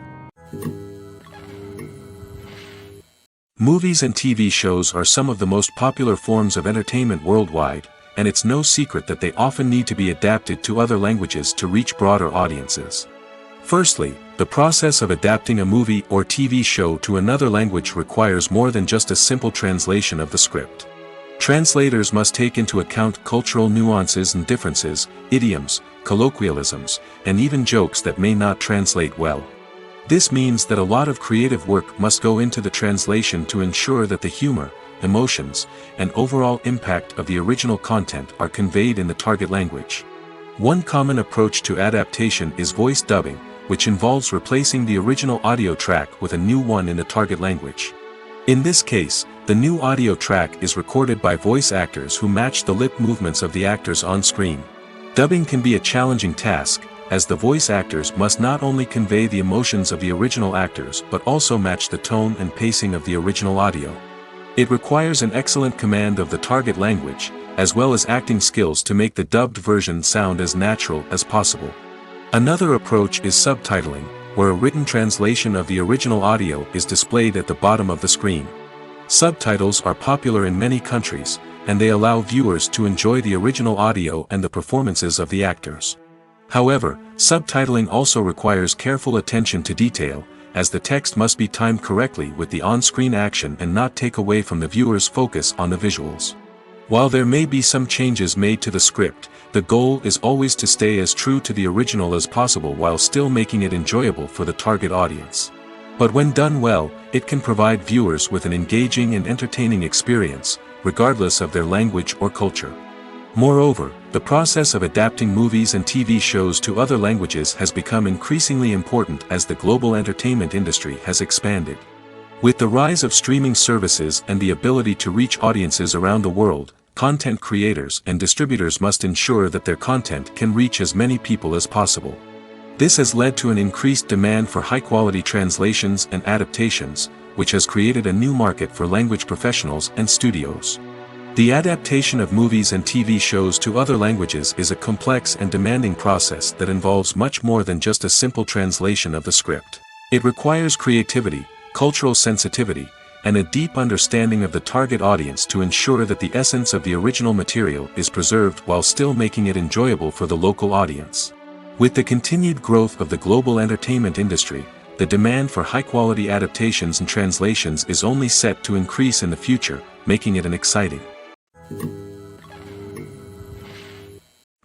Movies and TV shows are some of the most popular forms of entertainment worldwide, and it's no secret that they often need to be adapted to other languages to reach broader audiences. Firstly, the process of adapting a movie or TV show to another language requires more than just a simple translation of the script. Translators must take into account cultural nuances and differences, idioms, colloquialisms, and even jokes that may not translate well. This means that a lot of creative work must go into the translation to ensure that the humor, emotions, and overall impact of the original content are conveyed in the target language. One common approach to adaptation is voice dubbing, which involves replacing the original audio track with a new one in the target language. In this case, the new audio track is recorded by voice actors who match the lip movements of the actors on screen. Dubbing can be a challenging task, as the voice actors must not only convey the emotions of the original actors but also match the tone and pacing of the original audio. It requires an excellent command of the target language, as well as acting skills to make the dubbed version sound as natural as possible. Another approach is subtitling, where a written translation of the original audio is displayed at the bottom of the screen. Subtitles are popular in many countries, and they allow viewers to enjoy the original audio and the performances of the actors. However, subtitling also requires careful attention to detail, as the text must be timed correctly with the on-screen action and not take away from the viewer's focus on the visuals. While there may be some changes made to the script, the goal is always to stay as true to the original as possible while still making it enjoyable for the target audience. But when done well, it can provide viewers with an engaging and entertaining experience, regardless of their language or culture. Moreover, the process of adapting movies and TV shows to other languages has become increasingly important as the global entertainment industry has expanded. With the rise of streaming services and the ability to reach audiences around the world, content creators and distributors must ensure that their content can reach as many people as possible. This has led to an increased demand for high-quality translations and adaptations, which has created a new market for language professionals and studios. The adaptation of movies and TV shows to other languages is a complex and demanding process that involves much more than just a simple translation of the script. It requires creativity, cultural sensitivity, and a deep understanding of the target audience to ensure that the essence of the original material is preserved while still making it enjoyable for the local audience. With the continued growth of the global entertainment industry, the demand for high-quality adaptations and translations is only set to increase in the future, making it exciting.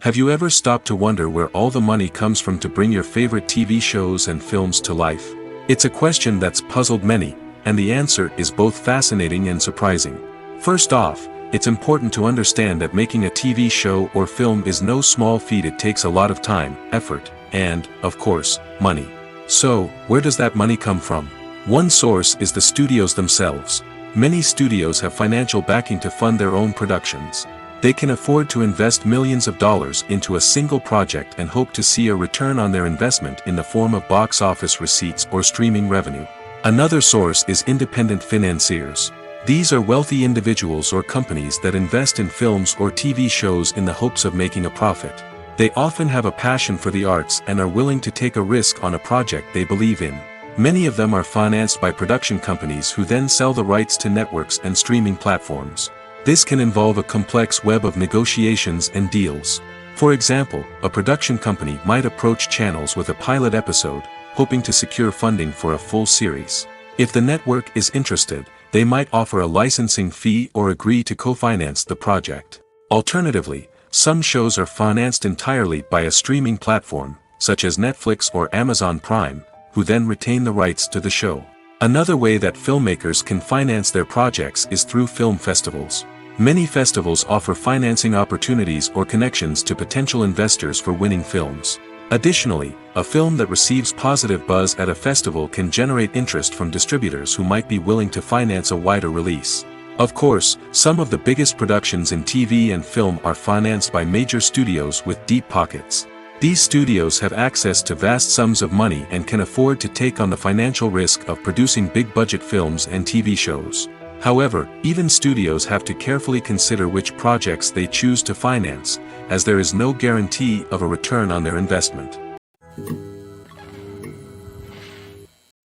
Have you ever stopped to wonder where all the money comes from to bring your favorite TV shows and films to life? It's a question that's puzzled many, and the answer is both fascinating and surprising. First off, it's important to understand that making a TV show or film is no small feat. It takes a lot of time, effort, and, of course, money. So, where does that money come from? One source is the studios themselves. Many studios have financial backing to fund their own productions. They can afford to invest millions of dollars into a single project and hope to see a return on their investment in the form of box office receipts or streaming revenue. Another source is independent financiers. These are wealthy individuals or companies that invest in films or TV shows in the hopes of making a profit. They often have a passion for the arts and are willing to take a risk on a project they believe in. Many of them are financed by production companies who then sell the rights to networks and streaming platforms. This can involve a complex web of negotiations and deals. For example, a production company might approach channels with a pilot episode, hoping to secure funding for a full series. If the network is interested, they might offer a licensing fee or agree to co-finance the project. Alternatively, some shows are financed entirely by a streaming platform, such as Netflix or Amazon Prime, who then retain the rights to the show. Another way that filmmakers can finance their projects is through film festivals. Many festivals offer financing opportunities or connections to potential investors for winning films. Additionally, a film that receives positive buzz at a festival can generate interest from distributors who might be willing to finance a wider release. Of course, some of the biggest productions in TV and film are financed by major studios with deep pockets. These studios have access to vast sums of money and can afford to take on the financial risk of producing big-budget films and TV shows. However, even studios have to carefully consider which projects they choose to finance, as there is no guarantee of a return on their investment.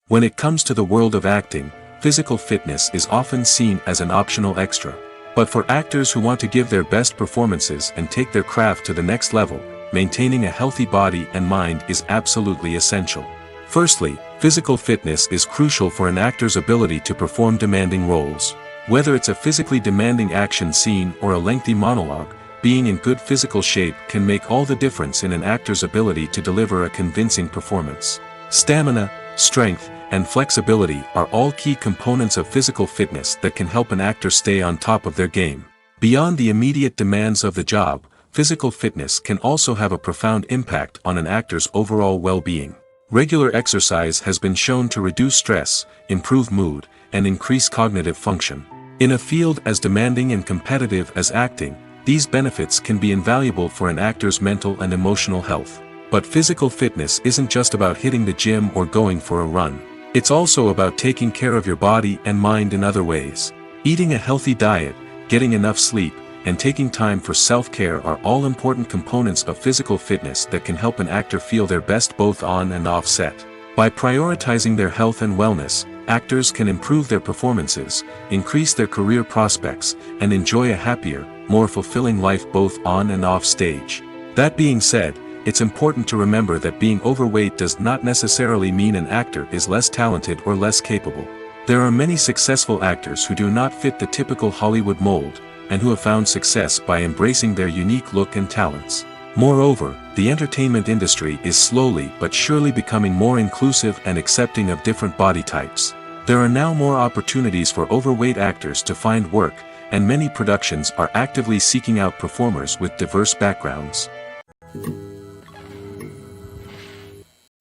When it comes to the world of acting, physical fitness is often seen as an optional extra. But for actors who want to give their best performances and take their craft to the next level, maintaining a healthy body and mind is absolutely essential. Firstly, physical fitness is crucial for an actor's ability to perform demanding roles. Whether it's a physically demanding action scene or a lengthy monologue, being in good physical shape can make all the difference in an actor's ability to deliver a convincing performance. Stamina, strength, and flexibility are all key components of physical fitness that can help an actor stay on top of their game. Beyond the immediate demands of the job, physical fitness can also have a profound impact on an actor's overall well-being. Regular exercise has been shown to reduce stress, improve mood, and increase cognitive function. In a field as demanding and competitive as acting, these benefits can be invaluable for an actor's mental and emotional health. But physical fitness isn't just about hitting the gym or going for a run. It's also about taking care of your body and mind in other ways. Eating a healthy diet, getting enough sleep, and taking time for self-care are all important components of physical fitness that can help an actor feel their best both on and off set. By prioritizing their health and wellness, actors can improve their performances, increase their career prospects, and enjoy a happier, more fulfilling life both on and off stage. That being said, it's important to remember that being overweight does not necessarily mean an actor is less talented or less capable. There are many successful actors who do not fit the typical Hollywood mold, and who have found success by embracing their unique look and talents. Moreover, the entertainment industry is slowly but surely becoming more inclusive and accepting of different body types. There are now more opportunities for overweight actors to find work, and many productions are actively seeking out performers with diverse backgrounds.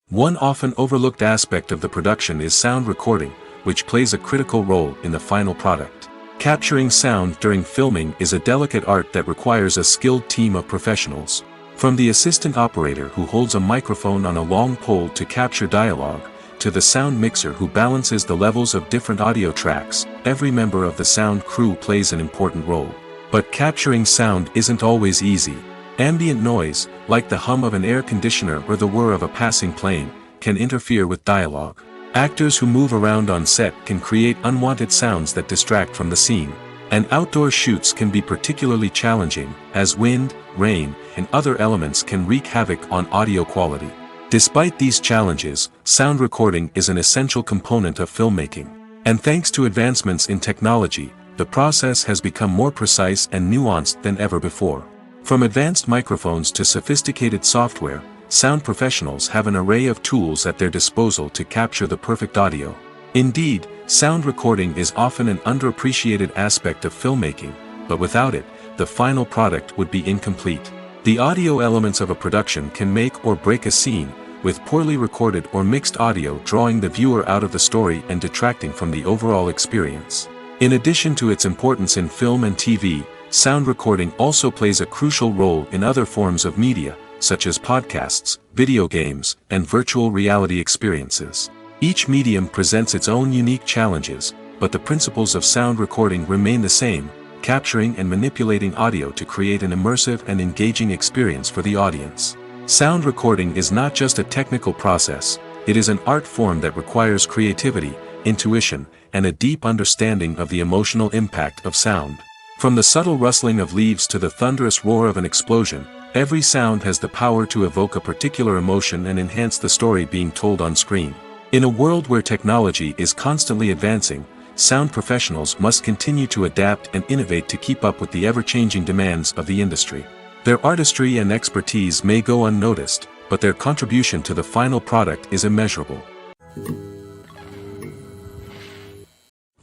One often overlooked aspect of the production is sound recording, which plays a critical role in the final product. Capturing sound during filming is a delicate art that requires a skilled team of professionals. From the assistant operator who holds a microphone on a long pole to capture dialogue, to the sound mixer who balances the levels of different audio tracks, every member of the sound crew plays an important role. But capturing sound isn't always easy. Ambient noise, like the hum of an air conditioner or the whir of a passing plane, can interfere with dialogue. Actors who move around on set can create unwanted sounds that distract from the scene. And outdoor shoots can be particularly challenging, as wind, rain, and other elements can wreak havoc on audio quality. Despite these challenges, sound recording is an essential component of filmmaking. And thanks to advancements in technology, the process has become more precise and nuanced than ever before. From advanced microphones to sophisticated software, sound professionals have an array of tools at their disposal to capture the perfect audio. Indeed, sound recording is often an underappreciated aspect of filmmaking, but without it, the final product would be incomplete. The audio elements of a production can make or break a scene, with poorly recorded or mixed audio drawing the viewer out of the story and detracting from the overall experience. In addition to its importance in film and TV, sound recording also plays a crucial role in other forms of media, such as podcasts, video games, and virtual reality experiences. Each medium presents its own unique challenges, but the principles of sound recording remain the same, capturing and manipulating audio to create an immersive and engaging experience for the audience. Sound recording is not just a technical process, it is an art form that requires creativity, intuition, and a deep understanding of the emotional impact of sound. From the subtle rustling of leaves to the thunderous roar of an explosion, every sound has the power to evoke a particular emotion and enhance the story being told on screen. In a world where technology is constantly advancing, sound professionals must continue to adapt and innovate to keep up with the ever-changing demands of the industry. Their artistry and expertise may go unnoticed, but their contribution to the final product is immeasurable.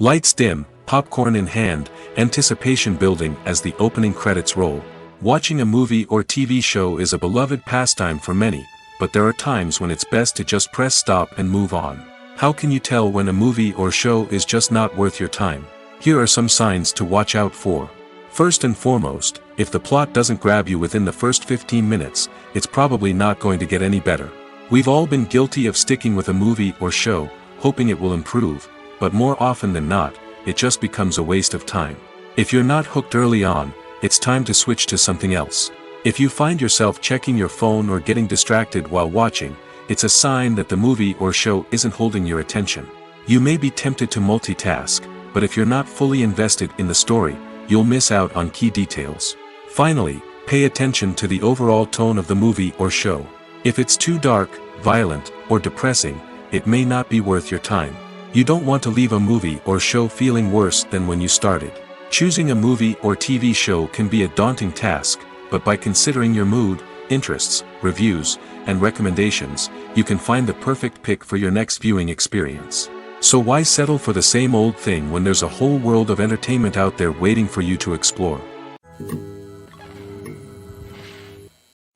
Lights dim, popcorn in hand, anticipation building as the opening credits roll. Watching a movie or TV show is a beloved pastime for many, but there are times when it's best to just press stop and move on. How can you tell when a movie or show is just not worth your time? Here are some signs to watch out for. First and foremost, if the plot doesn't grab you within the first 15 minutes, it's probably not going to get any better. We've all been guilty of sticking with a movie or show, hoping it will improve, but more often than not, it just becomes a waste of time. If you're not hooked early on, it's time to switch to something else. If you find yourself checking your phone or getting distracted while watching, it's a sign that the movie or show isn't holding your attention. You may be tempted to multitask, but if you're not fully invested in the story, you'll miss out on key details. Finally, pay attention to the overall tone of the movie or show. If it's too dark, violent, or depressing, it may not be worth your time. You don't want to leave a movie or show feeling worse than when you started. Choosing a movie or TV show can be a daunting task, but by considering your mood, interests, reviews, and recommendations, you can find the perfect pick for your next viewing experience. So why settle for the same old thing when there's a whole world of entertainment out there waiting for you to explore?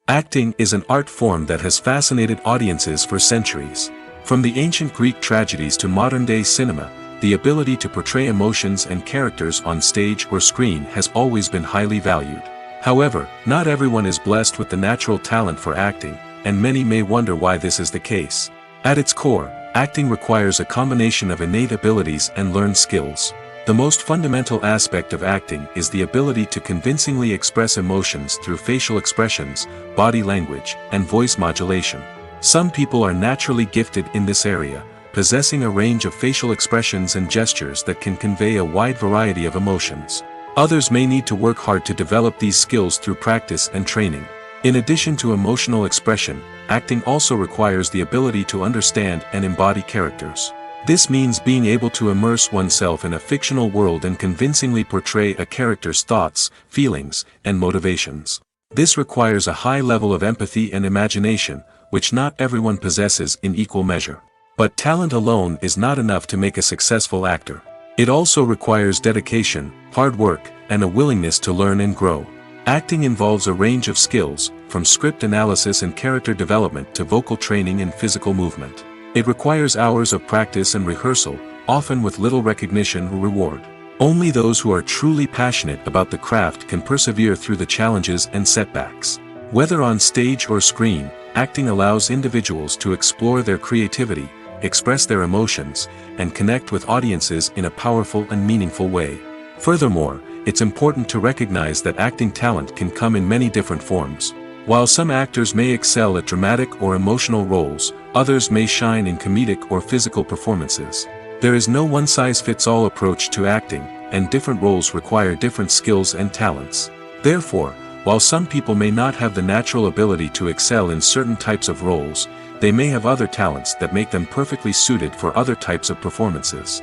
Acting is an art form that has fascinated audiences for centuries. From the ancient Greek tragedies to modern-day cinema, the ability to portray emotions and characters on stage or screen has always been highly valued. However, not everyone is blessed with the natural talent for acting, and many may wonder why this is the case. At its core, acting requires a combination of innate abilities and learned skills. The most fundamental aspect of acting is the ability to convincingly express emotions through facial expressions, body language, and voice modulation. Some people are naturally gifted in this area, possessing a range of facial expressions and gestures that can convey a wide variety of emotions. Others may need to work hard to develop these skills through practice and training. In addition to emotional expression, acting also requires the ability to understand and embody characters. This means being able to immerse oneself in a fictional world and convincingly portray a character's thoughts, feelings, and motivations. This requires a high level of empathy and imagination, which not everyone possesses in equal measure. But talent alone is not enough to make a successful actor. It also requires dedication, hard work, and a willingness to learn and grow. Acting involves a range of skills, from script analysis and character development to vocal training and physical movement. It requires hours of practice and rehearsal, often with little recognition or reward. Only those who are truly passionate about the craft can persevere through the challenges and setbacks. Whether on stage or screen, acting allows individuals to explore their creativity, express their emotions, and connect with audiences in a powerful and meaningful way. Furthermore, it's important to recognize that acting talent can come in many different forms. While some actors may excel at dramatic or emotional roles, others may shine in comedic or physical performances. There is no one-size-fits-all approach to acting, and different roles require different skills and talents. Therefore, while some people may not have the natural ability to excel in certain types of roles, they may have other talents that make them perfectly suited for other types of performances.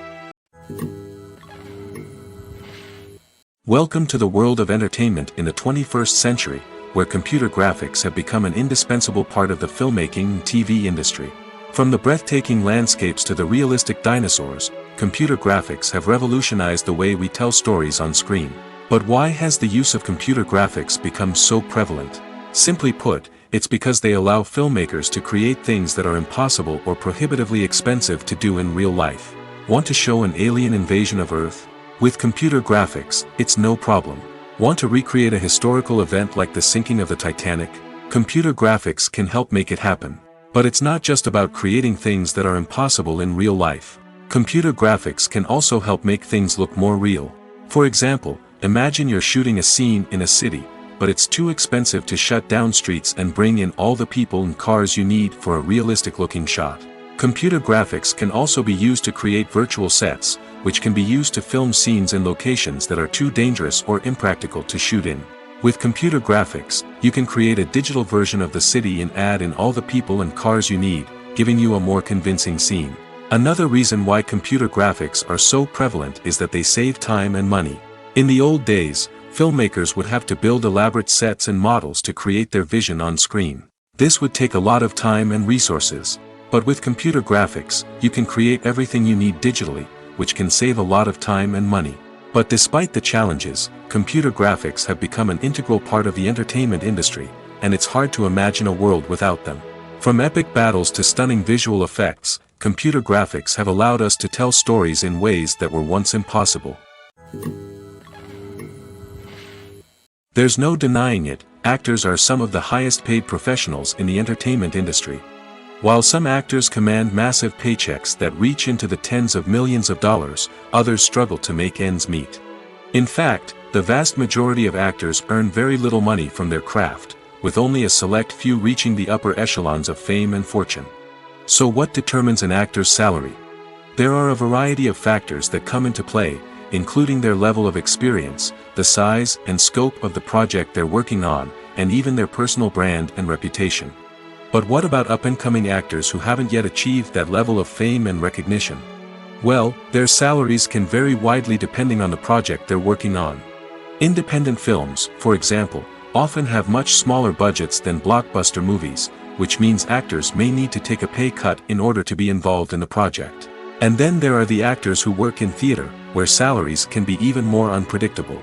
Welcome to the world of entertainment in the 21st century, where computer graphics have become an indispensable part of the filmmaking and TV industry. From the breathtaking landscapes to the realistic dinosaurs, computer graphics have revolutionized the way we tell stories on screen. But why has the use of computer graphics become so prevalent? Simply put, it's because they allow filmmakers to create things that are impossible or prohibitively expensive to do in real life. Want to show an alien invasion of Earth? With computer graphics, it's no problem. Want to recreate a historical event like the sinking of the Titanic? Computer graphics can help make it happen. But it's not just about creating things that are impossible in real life. Computer graphics can also help make things look more real. For example, imagine you're shooting a scene in a city, but it's too expensive to shut down streets and bring in all the people and cars you need for a realistic-looking shot. Computer graphics can also be used to create virtual sets, which can be used to film scenes in locations that are too dangerous or impractical to shoot in. With computer graphics, you can create a digital version of the city and add in all the people and cars you need, giving you a more convincing scene. Another reason why computer graphics are so prevalent is that they save time and money. In the old days, filmmakers would have to build elaborate sets and models to create their vision on screen. This would take a lot of time and resources. But with computer graphics, you can create everything you need digitally, which can save a lot of time and money. But despite the challenges, computer graphics have become an integral part of the entertainment industry, and it's hard to imagine a world without them. From epic battles to stunning visual effects, computer graphics have allowed us to tell stories in ways that were once impossible. There's no denying it, actors are some of the highest paid professionals in the entertainment industry. While some actors command massive paychecks that reach into the tens of millions of dollars, others struggle to make ends meet. In fact, the vast majority of actors earn very little money from their craft, with only a select few reaching the upper echelons of fame and fortune. So what determines an actor's salary? There are a variety of factors that come into play, including their level of experience, the size and scope of the project they're working on, and even their personal brand and reputation. But what about up-and-coming actors who haven't yet achieved that level of fame and recognition? Well, their salaries can vary widely depending on the project they're working on. Independent films, for example, often have much smaller budgets than blockbuster movies, which means actors may need to take a pay cut in order to be involved in the project. And then there are the actors who work in theater, where salaries can be even more unpredictable.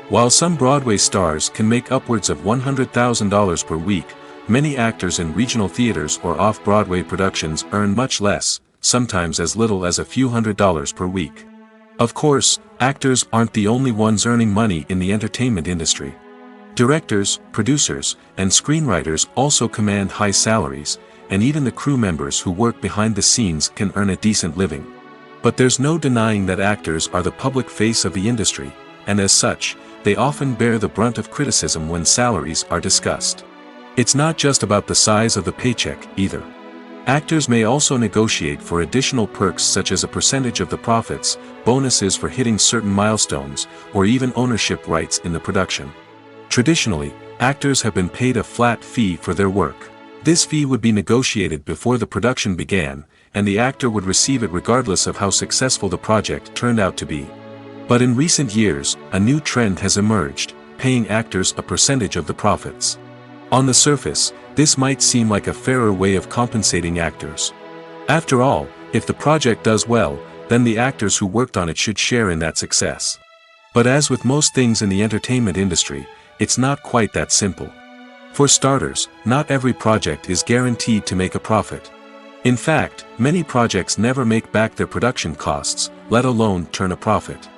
While some Broadway stars can make upwards of $100,000 per week, many actors in regional theaters or off-Broadway productions earn much less, sometimes as little as a few $100s per week. Of course, actors aren't the only ones earning money in the entertainment industry. Directors, producers, and screenwriters also command high salaries, and even the crew members who work behind the scenes can earn a decent living. But there's no denying that actors are the public face of the industry, and as such, they often bear the brunt of criticism when salaries are discussed. It's not just about the size of the paycheck, either. Actors may also negotiate for additional perks such as a percentage of the profits, bonuses for hitting certain milestones, or even ownership rights in the production. Traditionally, actors have been paid a flat fee for their work. This fee would be negotiated before the production began, and the actor would receive it regardless of how successful the project turned out to be. But in recent years, a new trend has emerged, paying actors a percentage of the profits. On the surface, this might seem like a fairer way of compensating actors. After all, if the project does well, then the actors who worked on it should share in that success. But as with most things in the entertainment industry, it's not quite that simple. For starters, not every project is guaranteed to make a profit. In fact, many projects never make back their production costs, let alone turn a profit.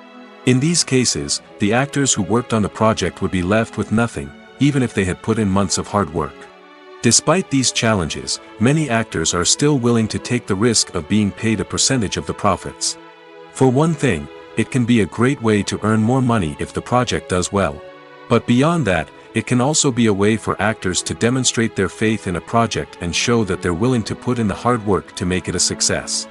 In these cases, the actors who worked on the project would be left with nothing, even if they had put in months of hard work. Despite these challenges, many actors are still willing to take the risk of being paid a percentage of the profits. For one thing, it can be a great way to earn more money if the project does well. But beyond that, it can also be a way for actors to demonstrate their faith in a project and show that they're willing to put in the hard work to make it a success.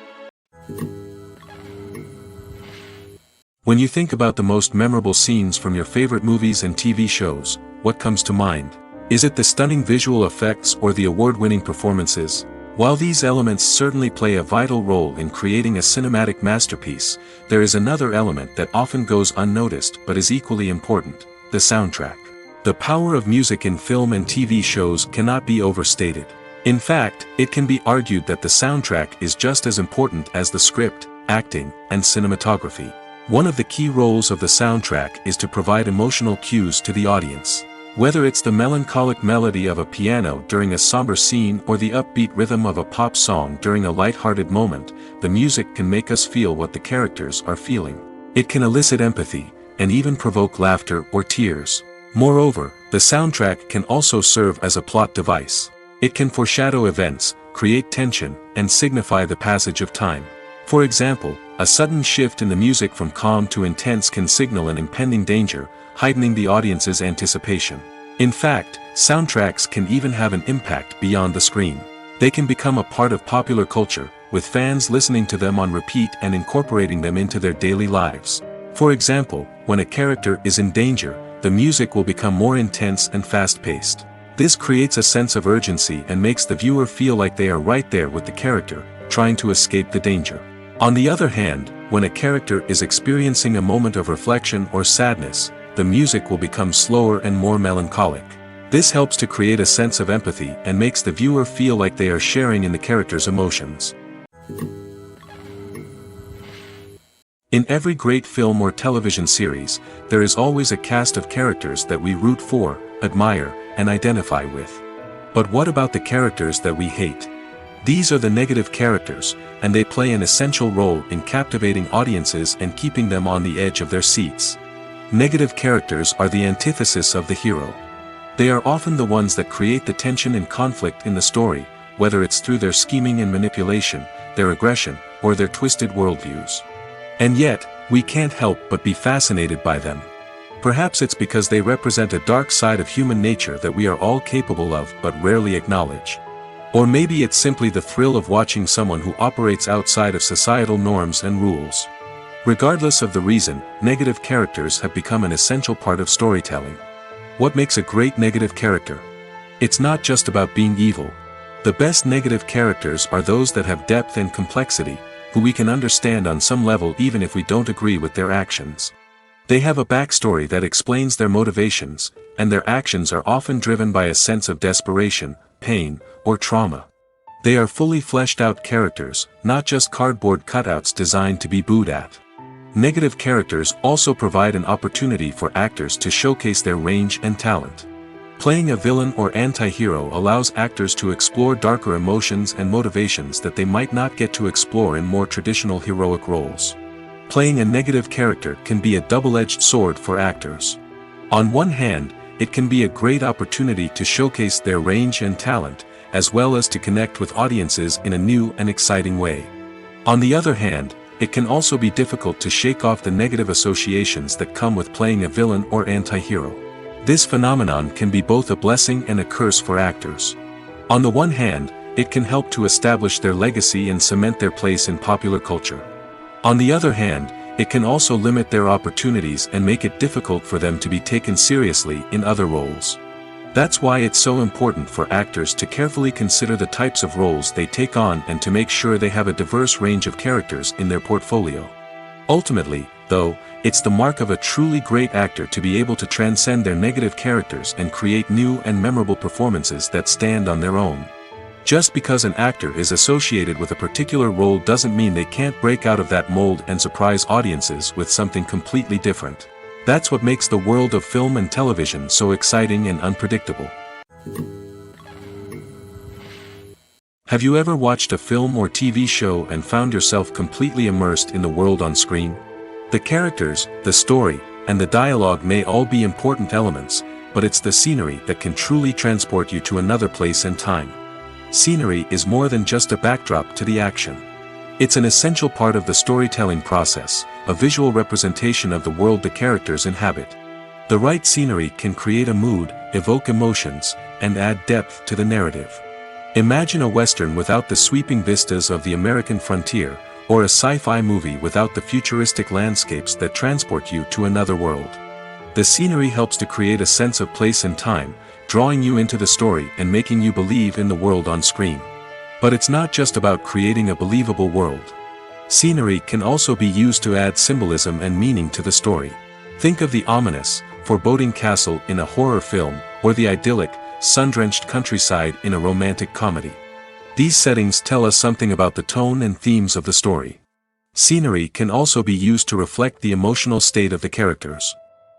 When you think about the most memorable scenes from your favorite movies and TV shows, what comes to mind? Is it the stunning visual effects or the award-winning performances? While these elements certainly play a vital role in creating a cinematic masterpiece, there is another element that often goes unnoticed but is equally important: the soundtrack. The power of music in film and TV shows cannot be overstated. In fact, it can be argued that the soundtrack is just as important as the script, acting, and cinematography. One of the key roles of the soundtrack is to provide emotional cues to the audience. Whether it's the melancholic melody of a piano during a somber scene or the upbeat rhythm of a pop song during a light-hearted moment, the music can make us feel what the characters are feeling. It can elicit empathy, and even provoke laughter or tears. Moreover, the soundtrack can also serve as a plot device. It can foreshadow events, create tension, and signify the passage of time. For example, a sudden shift in the music from calm to intense can signal an impending danger, heightening the audience's anticipation. In fact, soundtracks can even have an impact beyond the screen. They can become a part of popular culture, with fans listening to them on repeat and incorporating them into their daily lives. For example, when a character is in danger, the music will become more intense and fast-paced. This creates a sense of urgency and makes the viewer feel like they are right there with the character, trying to escape the danger. On the other hand, when a character is experiencing a moment of reflection or sadness, the music will become slower and more melancholic. This helps to create a sense of empathy and makes the viewer feel like they are sharing in the character's emotions. In every great film or television series, there is always a cast of characters that we root for, admire, and identify with. But what about the characters that we hate? These are the negative characters, and they play an essential role in captivating audiences and keeping them on the edge of their seats. Negative characters are the antithesis of the hero. They are often the ones that create the tension and conflict in the story, whether it's through their scheming and manipulation, their aggression, or their twisted worldviews. And yet, we can't help but be fascinated by them. Perhaps it's because they represent a dark side of human nature that we are all capable of but rarely acknowledge. Or maybe it's simply the thrill of watching someone who operates outside of societal norms and rules. Regardless of the reason, negative characters have become an essential part of storytelling. What makes a great negative character? It's not just about being evil. The best negative characters are those that have depth and complexity, who we can understand on some level even if we don't agree with their actions. They have a backstory that explains their motivations, and their actions are often driven by a sense of desperation, pain, or trauma. They are fully fleshed out characters, not just cardboard cutouts designed to be booed at. Negative characters also provide an opportunity for actors to showcase their range and talent. Playing a villain or anti-hero allows actors to explore darker emotions and motivations that they might not get to explore in more traditional heroic roles. Playing a negative character can be a double-edged sword for actors. On one hand, it can be a great opportunity to showcase their range and talent, as well as to connect with audiences in a new and exciting way. On the other hand, it can also be difficult to shake off the negative associations that come with playing a villain or anti-hero. This phenomenon can be both a blessing and a curse for actors. On the one hand, it can help to establish their legacy and cement their place in popular culture. On the other hand, it can also limit their opportunities and make it difficult for them to be taken seriously in other roles. That's why it's so important for actors to carefully consider the types of roles they take on and to make sure they have a diverse range of characters in their portfolio. Ultimately, though, it's the mark of a truly great actor to be able to transcend their negative characters and create new and memorable performances that stand on their own. Just because an actor is associated with a particular role doesn't mean they can't break out of that mold and surprise audiences with something completely different. That's what makes the world of film and television so exciting and unpredictable. Have you ever watched a film or TV show and found yourself completely immersed in the world on screen? The characters, the story, and the dialogue may all be important elements, but it's the scenery that can truly transport you to another place and time. Scenery is more than just a backdrop to the action. It's an essential part of the storytelling process, a visual representation of the world the characters inhabit. The right scenery can create a mood, evoke emotions, and add depth to the narrative. Imagine a Western without the sweeping vistas of the American frontier, or a sci-fi movie without the futuristic landscapes that transport you to another world. The scenery helps to create a sense of place and time, drawing you into the story and making you believe in the world on screen. But it's not just about creating a believable world. Scenery can also be used to add symbolism and meaning to the story. Think of the ominous, foreboding castle in a horror film, or the idyllic, sun-drenched countryside in a romantic comedy. These settings tell us something about the tone and themes of the story. Scenery can also be used to reflect the emotional state of the characters.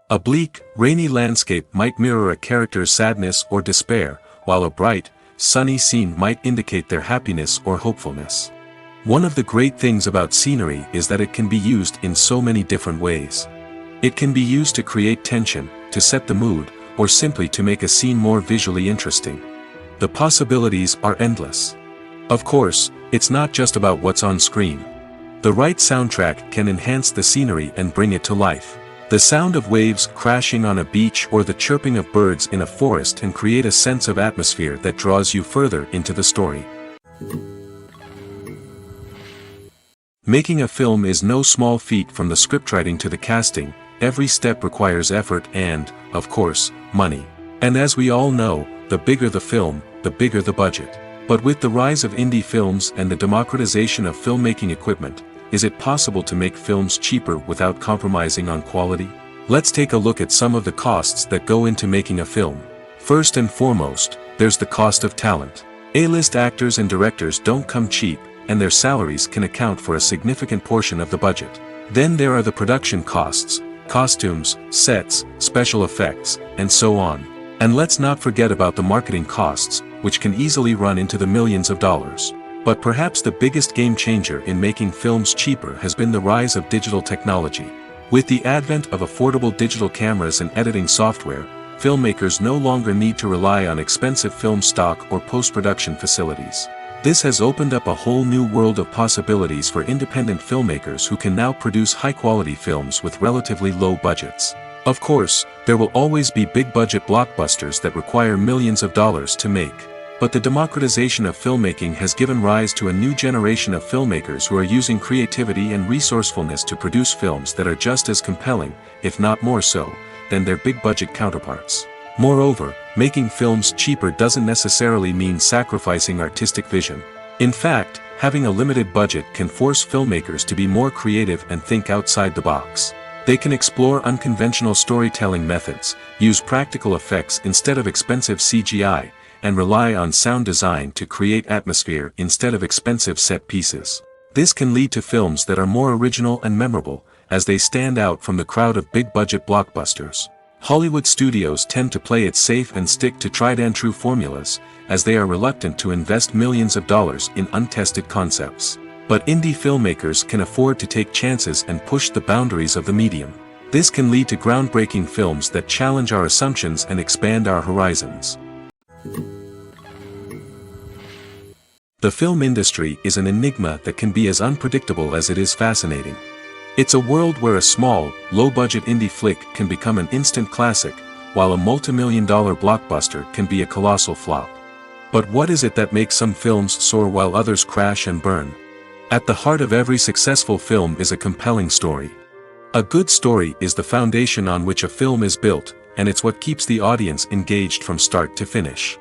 A bleak, rainy landscape might mirror a character's sadness or despair, while a bright, sunny scene might indicate their happiness or hopefulness. One of the great things about scenery is that it can be used in so many different ways. It can be used to create tension, to set the mood, or simply to make a scene more visually interesting. The possibilities are endless. Of course, it's not just about what's on screen. The right soundtrack can enhance the scenery and bring it to life. The sound of waves crashing on a beach or the chirping of birds in a forest can create a sense of atmosphere that draws you further into the story. Making a film is no small feat. From the scriptwriting to the casting, every step requires effort and, of course, money. And as we all know, the bigger the film, the bigger the budget. But with the rise of indie films and the democratization of filmmaking equipment, is it possible to make films cheaper without compromising on quality? Let's take a look at some of the costs that go into making a film. First and foremost, there's the cost of talent. A-list actors and directors don't come cheap, and their salaries can account for a significant portion of the budget. Then there are the production costs, costumes, sets, special effects, and so on. And let's not forget about the marketing costs, which can easily run into the millions of dollars. But perhaps the biggest game changer in making films cheaper has been the rise of digital technology. With the advent of affordable digital cameras and editing software, filmmakers no longer need to rely on expensive film stock or post-production facilities. This has opened up a whole new world of possibilities for independent filmmakers who can now produce high-quality films with relatively low budgets. Of course, there will always be big-budget blockbusters that require millions of dollars to make. But the democratization of filmmaking has given rise to a new generation of filmmakers who are using creativity and resourcefulness to produce films that are just as compelling, if not more so, than their big-budget counterparts. Moreover, making films cheaper doesn't necessarily mean sacrificing artistic vision. In fact, having a limited budget can force filmmakers to be more creative and think outside the box. They can explore unconventional storytelling methods, use practical effects instead of expensive CGI, and rely on sound design to create atmosphere instead of expensive set pieces. This can lead to films that are more original and memorable, as they stand out from the crowd of big-budget blockbusters. Hollywood studios tend to play it safe and stick to tried-and-true formulas, as they are reluctant to invest millions of dollars in untested concepts. But indie filmmakers can afford to take chances and push the boundaries of the medium. This can lead to groundbreaking films that challenge our assumptions and expand our horizons. The film industry is an enigma that can be as unpredictable as it is fascinating. It's a world where a small, low-budget indie flick can become an instant classic, while a multi-million-dollar blockbuster can be a colossal flop. But what is it that makes some films soar while others crash and burn? At the heart of every successful film is a compelling story. A good story is the foundation on which a film is built, and it's what keeps the audience engaged from start to finish.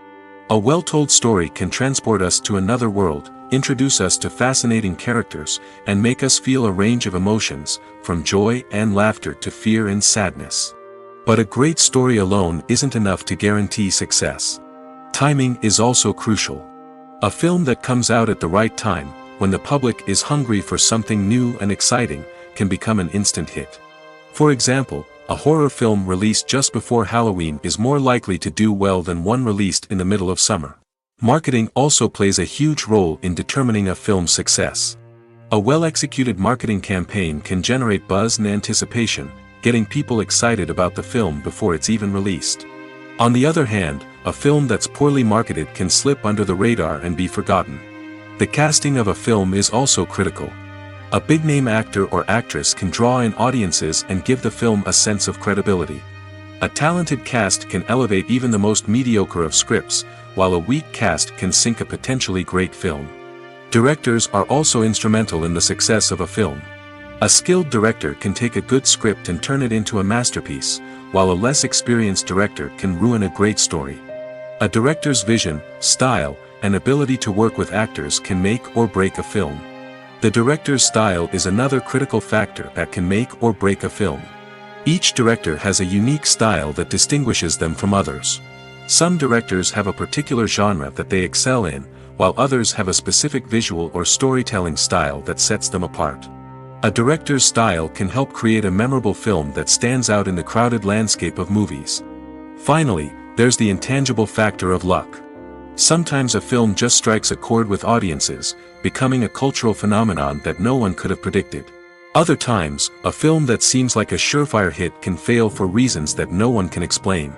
A well-told story can transport us to another world, introduce us to fascinating characters, and make us feel a range of emotions, from joy and laughter to fear and sadness. But a great story alone isn't enough to guarantee success. Timing is also crucial. A film that comes out at the right time, when the public is hungry for something new and exciting, can become an instant hit. For example, a horror film released just before Halloween is more likely to do well than one released in the middle of summer. Marketing also plays a huge role in determining a film's success. A well-executed marketing campaign can generate buzz and anticipation, getting people excited about the film before it's even released. On the other hand, a film that's poorly marketed can slip under the radar and be forgotten. The casting of a film is also critical. A big-name actor or actress can draw in audiences and give the film a sense of credibility. A talented cast can elevate even the most mediocre of scripts, while a weak cast can sink a potentially great film. Directors are also instrumental in the success of a film. A skilled director can take a good script and turn it into a masterpiece, while a less experienced director can ruin a great story. A director's vision, style, and ability to work with actors can make or break a film. The director's style is another critical factor that can make or break a film. Each director has a unique style that distinguishes them from others. Some directors have a particular genre that they excel in, while others have a specific visual or storytelling style that sets them apart. A director's style can help create a memorable film that stands out in the crowded landscape of movies. Finally, there's the intangible factor of luck. Sometimes a film just strikes a chord with audiences, becoming a cultural phenomenon that no one could have predicted. Other times, a film that seems like a surefire hit can fail for reasons that no one can explain.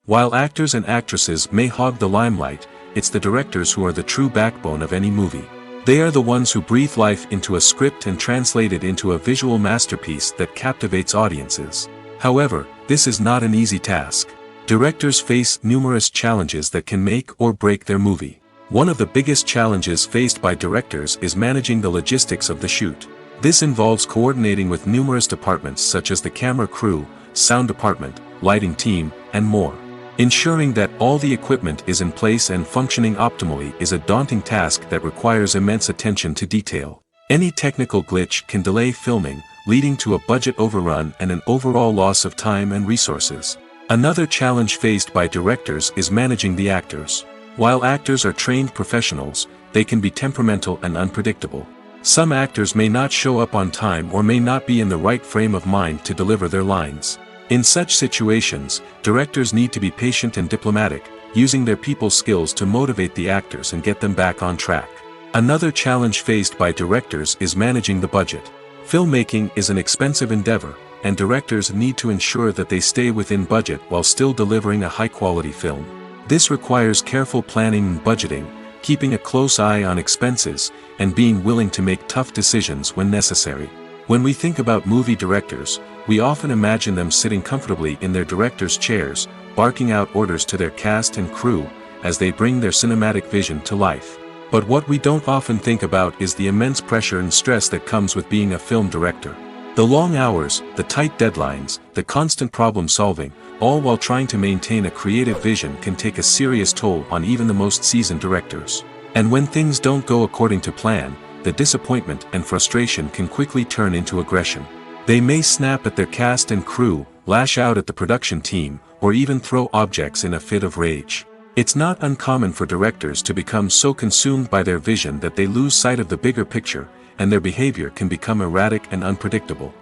While actors and actresses may hog the limelight, it's the directors who are the true backbone of any movie. They are the ones who breathe life into a script and translate it into a visual masterpiece that captivates audiences. However, this is not an easy task. Directors face numerous challenges that can make or break their movie. One of the biggest challenges faced by directors is managing the logistics of the shoot. This involves coordinating with numerous departments such as the camera crew, sound department, lighting team, and more. Ensuring that all the equipment is in place and functioning optimally is a daunting task that requires immense attention to detail. Any technical glitch can delay filming, leading to a budget overrun and an overall loss of time and resources. Another challenge faced by directors is managing the actors. While actors are trained professionals, they can be temperamental and unpredictable. Some actors may not show up on time or may not be in the right frame of mind to deliver their lines. In such situations, directors need to be patient and diplomatic, using their people skills to motivate the actors and get them back on track. Another challenge faced by directors is managing the budget. Filmmaking is an expensive endeavor, and directors need to ensure that they stay within budget while still delivering a high-quality film. This requires careful planning and budgeting, keeping a close eye on expenses, and being willing to make tough decisions when necessary. When we think about movie directors, we often imagine them sitting comfortably in their director's chairs, barking out orders to their cast and crew, as they bring their cinematic vision to life. But what we don't often think about is the immense pressure and stress that comes with being a film director. The long hours, the tight deadlines, the constant problem solving, all while trying to maintain a creative vision can take a serious toll on even the most seasoned directors. And when things don't go according to plan, the disappointment and frustration can quickly turn into aggression. They may snap at their cast and crew, lash out at the production team, or even throw objects in a fit of rage. It's not uncommon for directors to become so consumed by their vision that they lose sight of the bigger picture, and their behavior can become erratic and unpredictable.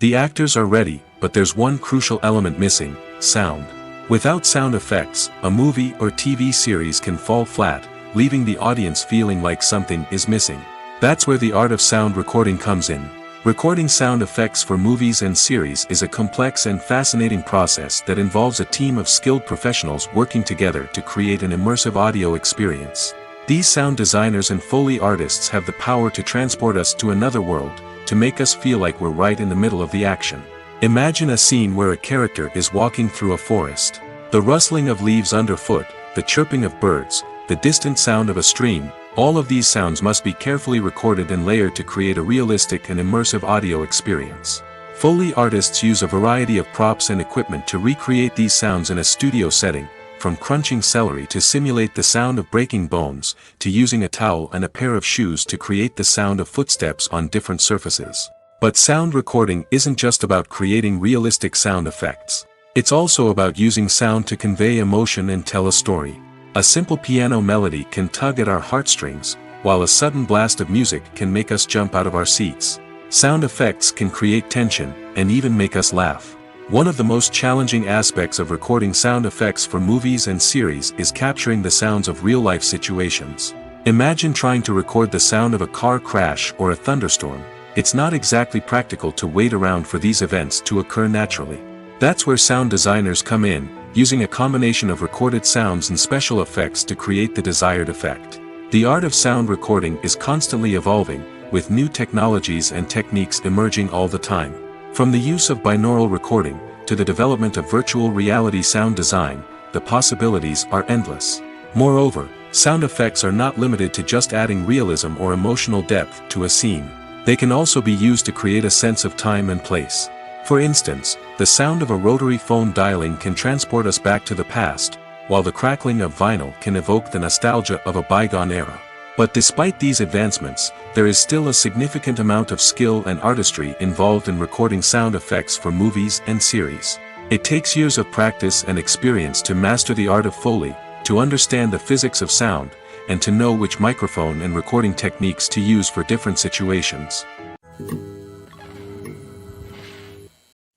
The actors are ready, but there's one crucial element missing: sound. Without sound effects, a movie or TV series can fall flat, leaving the audience feeling like something is missing. That's where the art of sound recording comes in. Recording sound effects for movies and series is a complex and fascinating process that involves a team of skilled professionals working together to create an immersive audio experience. These sound designers and Foley artists have the power to transport us to another world, to make us feel like we're right in the middle of the action. Imagine a scene where a character is walking through a forest. The rustling of leaves underfoot, the chirping of birds, the distant sound of a stream, all of these sounds must be carefully recorded and layered to create a realistic and immersive audio experience. Foley artists use a variety of props and equipment to recreate these sounds in a studio setting, from crunching celery to simulate the sound of breaking bones, to using a towel and a pair of shoes to create the sound of footsteps on different surfaces. But sound recording isn't just about creating realistic sound effects. It's also about using sound to convey emotion and tell a story. A simple piano melody can tug at our heartstrings, while a sudden blast of music can make us jump out of our seats. Sound effects can create tension, and even make us laugh. One of the most challenging aspects of recording sound effects for movies and series is capturing the sounds of real-life situations. Imagine trying to record the sound of a car crash or a thunderstorm. It's not exactly practical to wait around for these events to occur naturally. That's where sound designers come in, using a combination of recorded sounds and special effects to create the desired effect. The art of sound recording is constantly evolving, with new technologies and techniques emerging all the time. From the use of binaural recording, to the development of virtual reality sound design, the possibilities are endless. Moreover, sound effects are not limited to just adding realism or emotional depth to a scene. They can also be used to create a sense of time and place. For instance, the sound of a rotary phone dialing can transport us back to the past, while the crackling of vinyl can evoke the nostalgia of a bygone era. But despite these advancements, there is still a significant amount of skill and artistry involved in recording sound effects for movies and series. It takes years of practice and experience to master the art of Foley, to understand the physics of sound, and to know which microphone and recording techniques to use for different situations.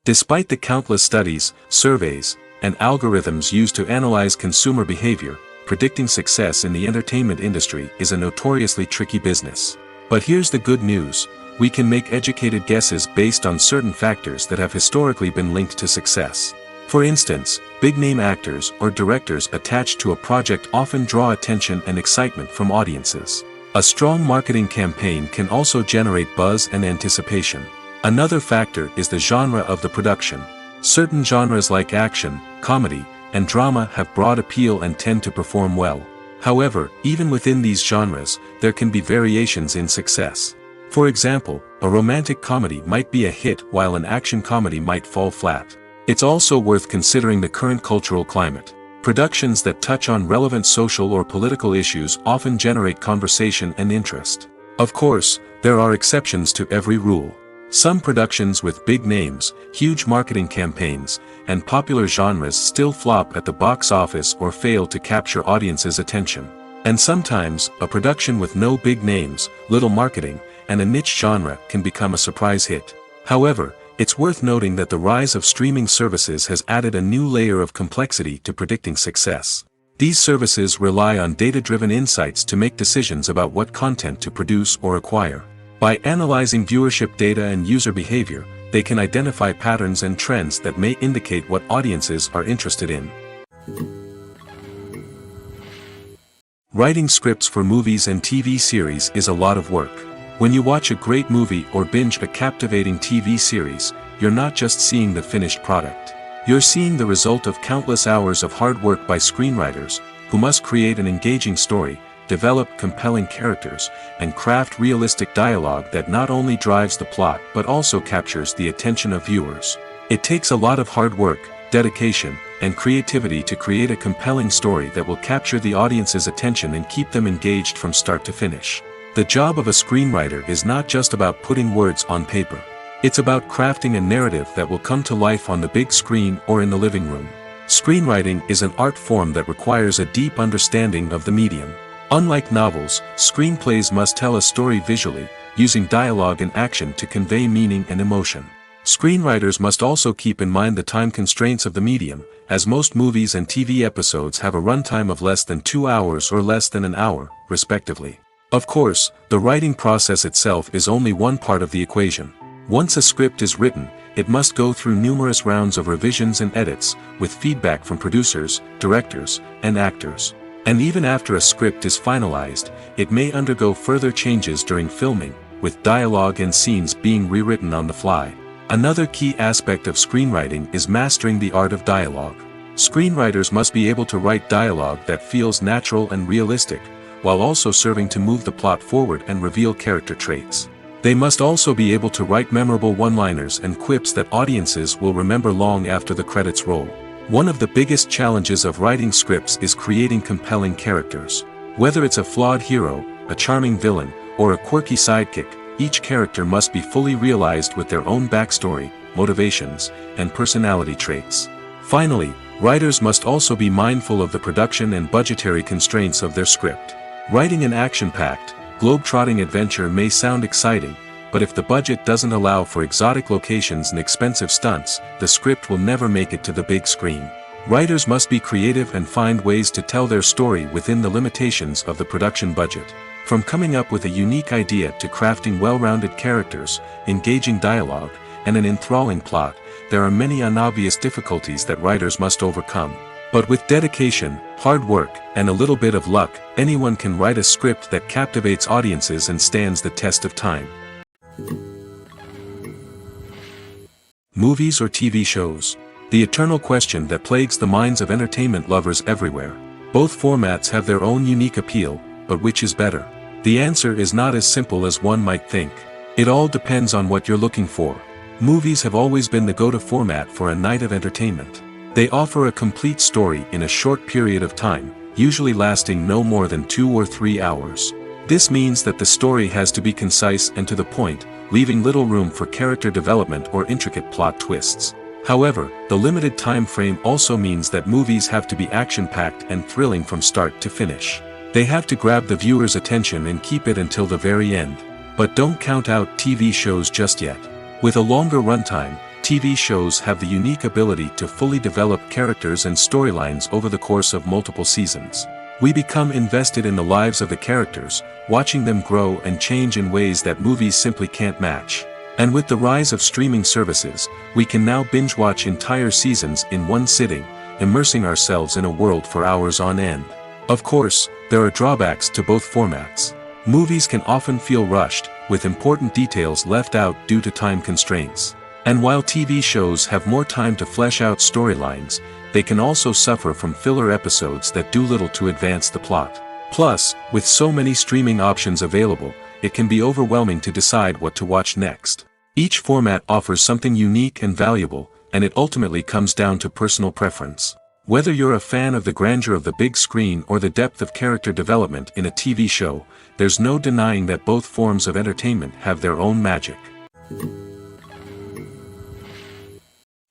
Despite the countless studies, surveys, and algorithms used to analyze consumer behavior, predicting success in the entertainment industry is a notoriously tricky business. But here's the good news: we can make educated guesses based on certain factors that have historically been linked to success. For instance, big-name actors or directors attached to a project often draw attention and excitement from audiences. A strong marketing campaign can also generate buzz and anticipation. Another factor is the genre of the production. Certain genres like action, comedy, and drama have broad appeal and tend to perform well. However, even within these genres, there can be variations in success. For example, a romantic comedy might be a hit while an action comedy might fall flat. It's also worth considering the current cultural climate. Productions that touch on relevant social or political issues often generate conversation and interest. Of course, there are exceptions to every rule. Some productions with big names, huge marketing campaigns, and popular genres still flop at the box office or fail to capture audiences' attention. And sometimes, a production with no big names, little marketing, and a niche genre can become a surprise hit. However, it's worth noting that the rise of streaming services has added a new layer of complexity to predicting success. These services rely on data-driven insights to make decisions about what content to produce or acquire. By analyzing viewership data and user behavior, they can identify patterns and trends that may indicate what audiences are interested in. Writing scripts for movies and TV series is a lot of work. When you watch a great movie or binge a captivating TV series, you're not just seeing the finished product. You're seeing the result of countless hours of hard work by screenwriters, who must create an engaging story, develop compelling characters, and craft realistic dialogue that not only drives the plot but also captures the attention of viewers. It takes a lot of hard work, dedication, and creativity to create a compelling story that will capture the audience's attention and keep them engaged from start to finish. The job of a screenwriter is not just about putting words on paper. It's about crafting a narrative that will come to life on the big screen or in the living room. Screenwriting is an art form that requires a deep understanding of the medium. Unlike novels, screenplays must tell a story visually, using dialogue and action to convey meaning and emotion. Screenwriters must also keep in mind the time constraints of the medium, as most movies and TV episodes have a runtime of less than 2 hours or less than an hour, respectively. Of course, the writing process itself is only one part of the equation. Once a script is written, it must go through numerous rounds of revisions and edits, with feedback from producers, directors, and actors. And even after a script is finalized, it may undergo further changes during filming, with dialogue and scenes being rewritten on the fly. Another key aspect of screenwriting is mastering the art of dialogue. Screenwriters must be able to write dialogue that feels natural and realistic, while also serving to move the plot forward and reveal character traits. They must also be able to write memorable one-liners and quips that audiences will remember long after the credits roll. One of the biggest challenges of writing scripts is creating compelling characters. Whether it's a flawed hero, a charming villain, or a quirky sidekick, each character must be fully realized with their own backstory, motivations, and personality traits. Finally, writers must also be mindful of the production and budgetary constraints of their script. Writing an action-packed, globe-trotting adventure may sound exciting, but if the budget doesn't allow for exotic locations and expensive stunts, the script will never make it to the big screen. Writers must be creative and find ways to tell their story within the limitations of the production budget. From coming up with a unique idea to crafting well-rounded characters, engaging dialogue, and an enthralling plot, there are many unobvious difficulties that writers must overcome. But with dedication, hard work, and a little bit of luck, anyone can write a script that captivates audiences and stands the test of time. Movies or TV shows? The eternal question that plagues the minds of entertainment lovers everywhere. Both formats have their own unique appeal, but which is better? The answer is not as simple as one might think. It all depends on what you're looking for. Movies have always been the go-to format for a night of entertainment. They offer a complete story in a short period of time, usually lasting no more than 2 or 3 hours. This means that the story has to be concise and to the point, leaving little room for character development or intricate plot twists. However, the limited time frame also means that movies have to be action-packed and thrilling from start to finish. They have to grab the viewer's attention and keep it until the very end. But don't count out TV shows just yet. With a longer runtime, TV shows have the unique ability to fully develop characters and storylines over the course of multiple seasons. We become invested in the lives of the characters, watching them grow and change in ways that movies simply can't match. And with the rise of streaming services, we can now binge-watch entire seasons in one sitting, immersing ourselves in a world for hours on end. Of course, there are drawbacks to both formats. Movies can often feel rushed, with important details left out due to time constraints. And while TV shows have more time to flesh out storylines, they can also suffer from filler episodes that do little to advance the plot. Plus, with so many streaming options available, it can be overwhelming to decide what to watch next. Each format offers something unique and valuable, and it ultimately comes down to personal preference. Whether you're a fan of the grandeur of the big screen or the depth of character development in a TV show, there's no denying that both forms of entertainment have their own magic.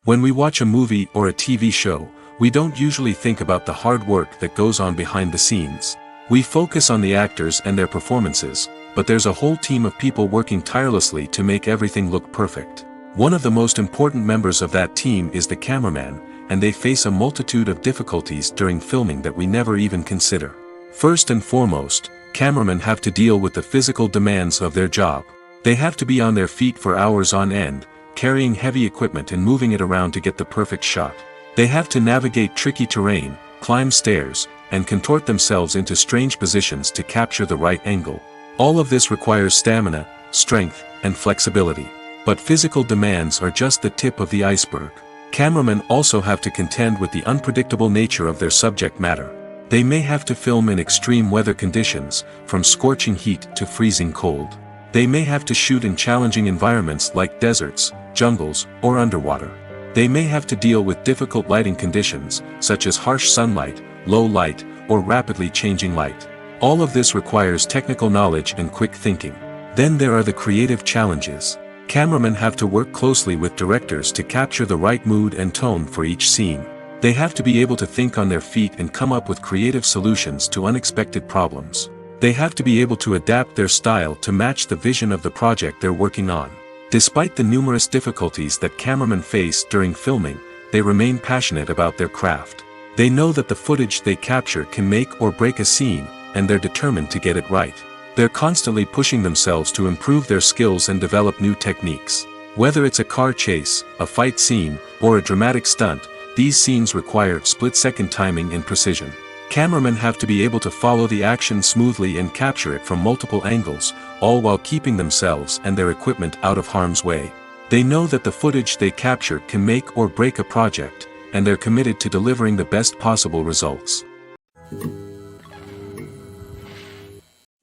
When we watch a movie or a TV show, we don't usually think about the hard work that goes on behind the scenes. We focus on the actors and their performances, but there's a whole team of people working tirelessly to make everything look perfect. One of the most important members of that team is the cameraman, and they face a multitude of difficulties during filming that we never even consider. First and foremost, cameramen have to deal with the physical demands of their job. They have to be on their feet for hours on end, carrying heavy equipment and moving it around to get the perfect shot. They have to navigate tricky terrain, climb stairs, and contort themselves into strange positions to capture the right angle. All of this requires stamina, strength, and flexibility. But physical demands are just the tip of the iceberg. Cameramen also have to contend with the unpredictable nature of their subject matter. They may have to film in extreme weather conditions, from scorching heat to freezing cold. They may have to shoot in challenging environments like deserts, jungles, or underwater. They may have to deal with difficult lighting conditions, such as harsh sunlight, low light, or rapidly changing light. All of this requires technical knowledge and quick thinking. Then there are the creative challenges. Cameramen have to work closely with directors to capture the right mood and tone for each scene. They have to be able to think on their feet and come up with creative solutions to unexpected problems. They have to be able to adapt their style to match the vision of the project they're working on. Despite the numerous difficulties that cameramen face during filming, they remain passionate about their craft. They know that the footage they capture can make or break a scene, and they're determined to get it right. They're constantly pushing themselves to improve their skills and develop new techniques. Whether it's a car chase, a fight scene, or a dramatic stunt, these scenes require split-second timing and precision. Cameramen have to be able to follow the action smoothly and capture it from multiple angles, all while keeping themselves and their equipment out of harm's way. They know that the footage they capture can make or break a project, and they're committed to delivering the best possible results.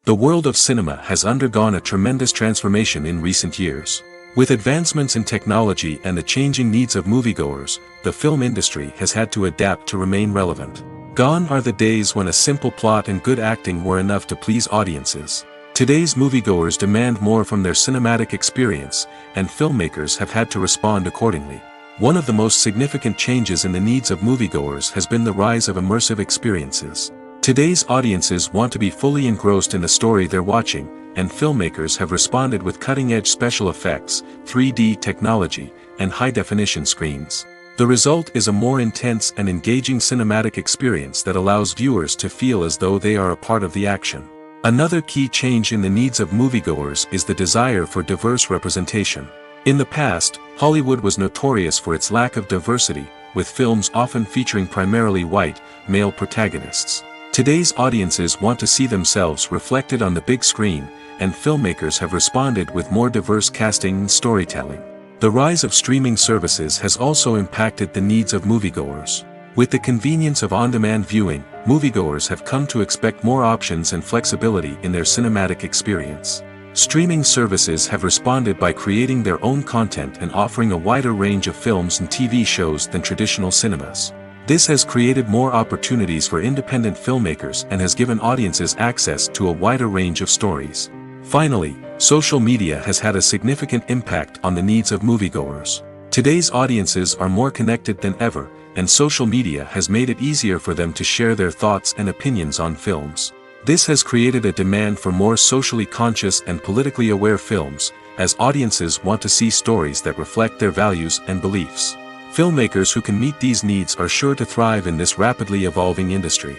The world of cinema has undergone a tremendous transformation in recent years. With advancements in technology and the changing needs of moviegoers, the film industry has had to adapt to remain relevant. Gone are the days when a simple plot and good acting were enough to please audiences. Today's moviegoers demand more from their cinematic experience, and filmmakers have had to respond accordingly. One of the most significant changes in the needs of moviegoers has been the rise of immersive experiences. Today's audiences want to be fully engrossed in the story they're watching, and filmmakers have responded with cutting-edge special effects, 3D technology, and high-definition screens. The result is a more intense and engaging cinematic experience that allows viewers to feel as though they are a part of the action. Another key change in the needs of moviegoers is the desire for diverse representation. In the past, Hollywood was notorious for its lack of diversity, with films often featuring primarily white, male protagonists. Today's audiences want to see themselves reflected on the big screen, and filmmakers have responded with more diverse casting and storytelling. The rise of streaming services has also impacted the needs of moviegoers. With the convenience of on-demand viewing, moviegoers have come to expect more options and flexibility in their cinematic experience. Streaming services have responded by creating their own content and offering a wider range of films and TV shows than traditional cinemas. This has created more opportunities for independent filmmakers and has given audiences access to a wider range of stories. Finally, social media has had a significant impact on the needs of moviegoers. Today's audiences are more connected than ever, and social media has made it easier for them to share their thoughts and opinions on films. This has created a demand for more socially conscious and politically aware films, as audiences want to see stories that reflect their values and beliefs. Filmmakers who can meet these needs are sure to thrive in this rapidly evolving industry.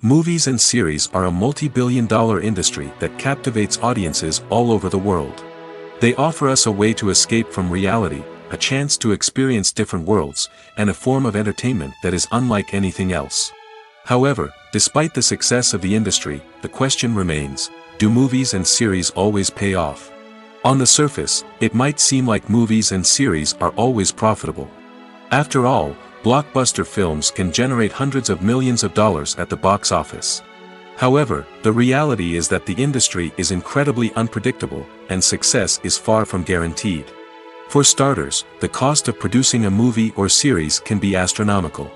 Movies and series are a multi-billion-dollar industry that captivates audiences all over the world. They offer us a way to escape from reality, a chance to experience different worlds, and a form of entertainment that is unlike anything else. However, despite the success of the industry, the question remains, do movies and series always pay off? On the surface, it might seem like movies and series are always profitable. After all, blockbuster films can generate hundreds of millions of dollars at the box office. However, the reality is that the industry is incredibly unpredictable, and success is far from guaranteed. For starters, the cost of producing a movie or series can be astronomical.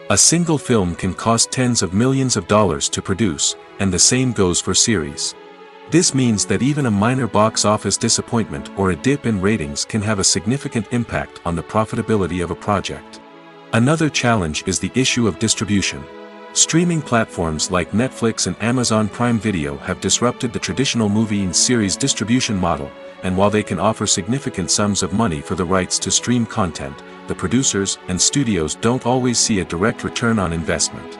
A single film can cost tens of millions of dollars to produce, and the same goes for series. This means that even a minor box office disappointment or a dip in ratings can have a significant impact on the profitability of a project. Another challenge is the issue of distribution. Streaming platforms like Netflix and Amazon Prime Video have disrupted the traditional movie and series distribution model, and while they can offer significant sums of money for the rights to stream content, the producers and studios don't always see a direct return on investment.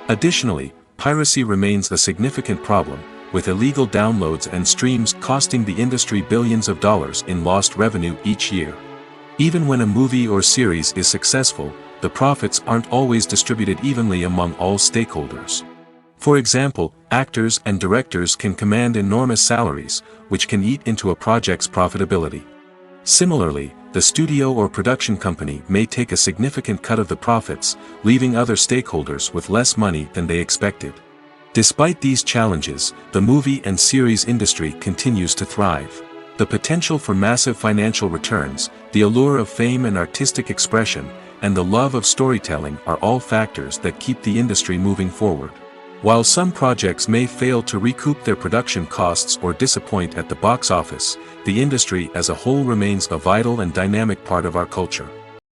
Additionally, piracy remains a significant problem, with illegal downloads and streams costing the industry billions of dollars in lost revenue each year. Even when a movie or series is successful, the profits aren't always distributed evenly among all stakeholders. For example, actors and directors can command enormous salaries, which can eat into a project's profitability. Similarly, the studio or production company may take a significant cut of the profits, leaving other stakeholders with less money than they expected. Despite these challenges, the movie and series industry continues to thrive. The potential for massive financial returns, the allure of fame and artistic expression, and the love of storytelling are all factors that keep the industry moving forward. While some projects may fail to recoup their production costs or disappoint at the box office, the industry as a whole remains a vital and dynamic part of our culture.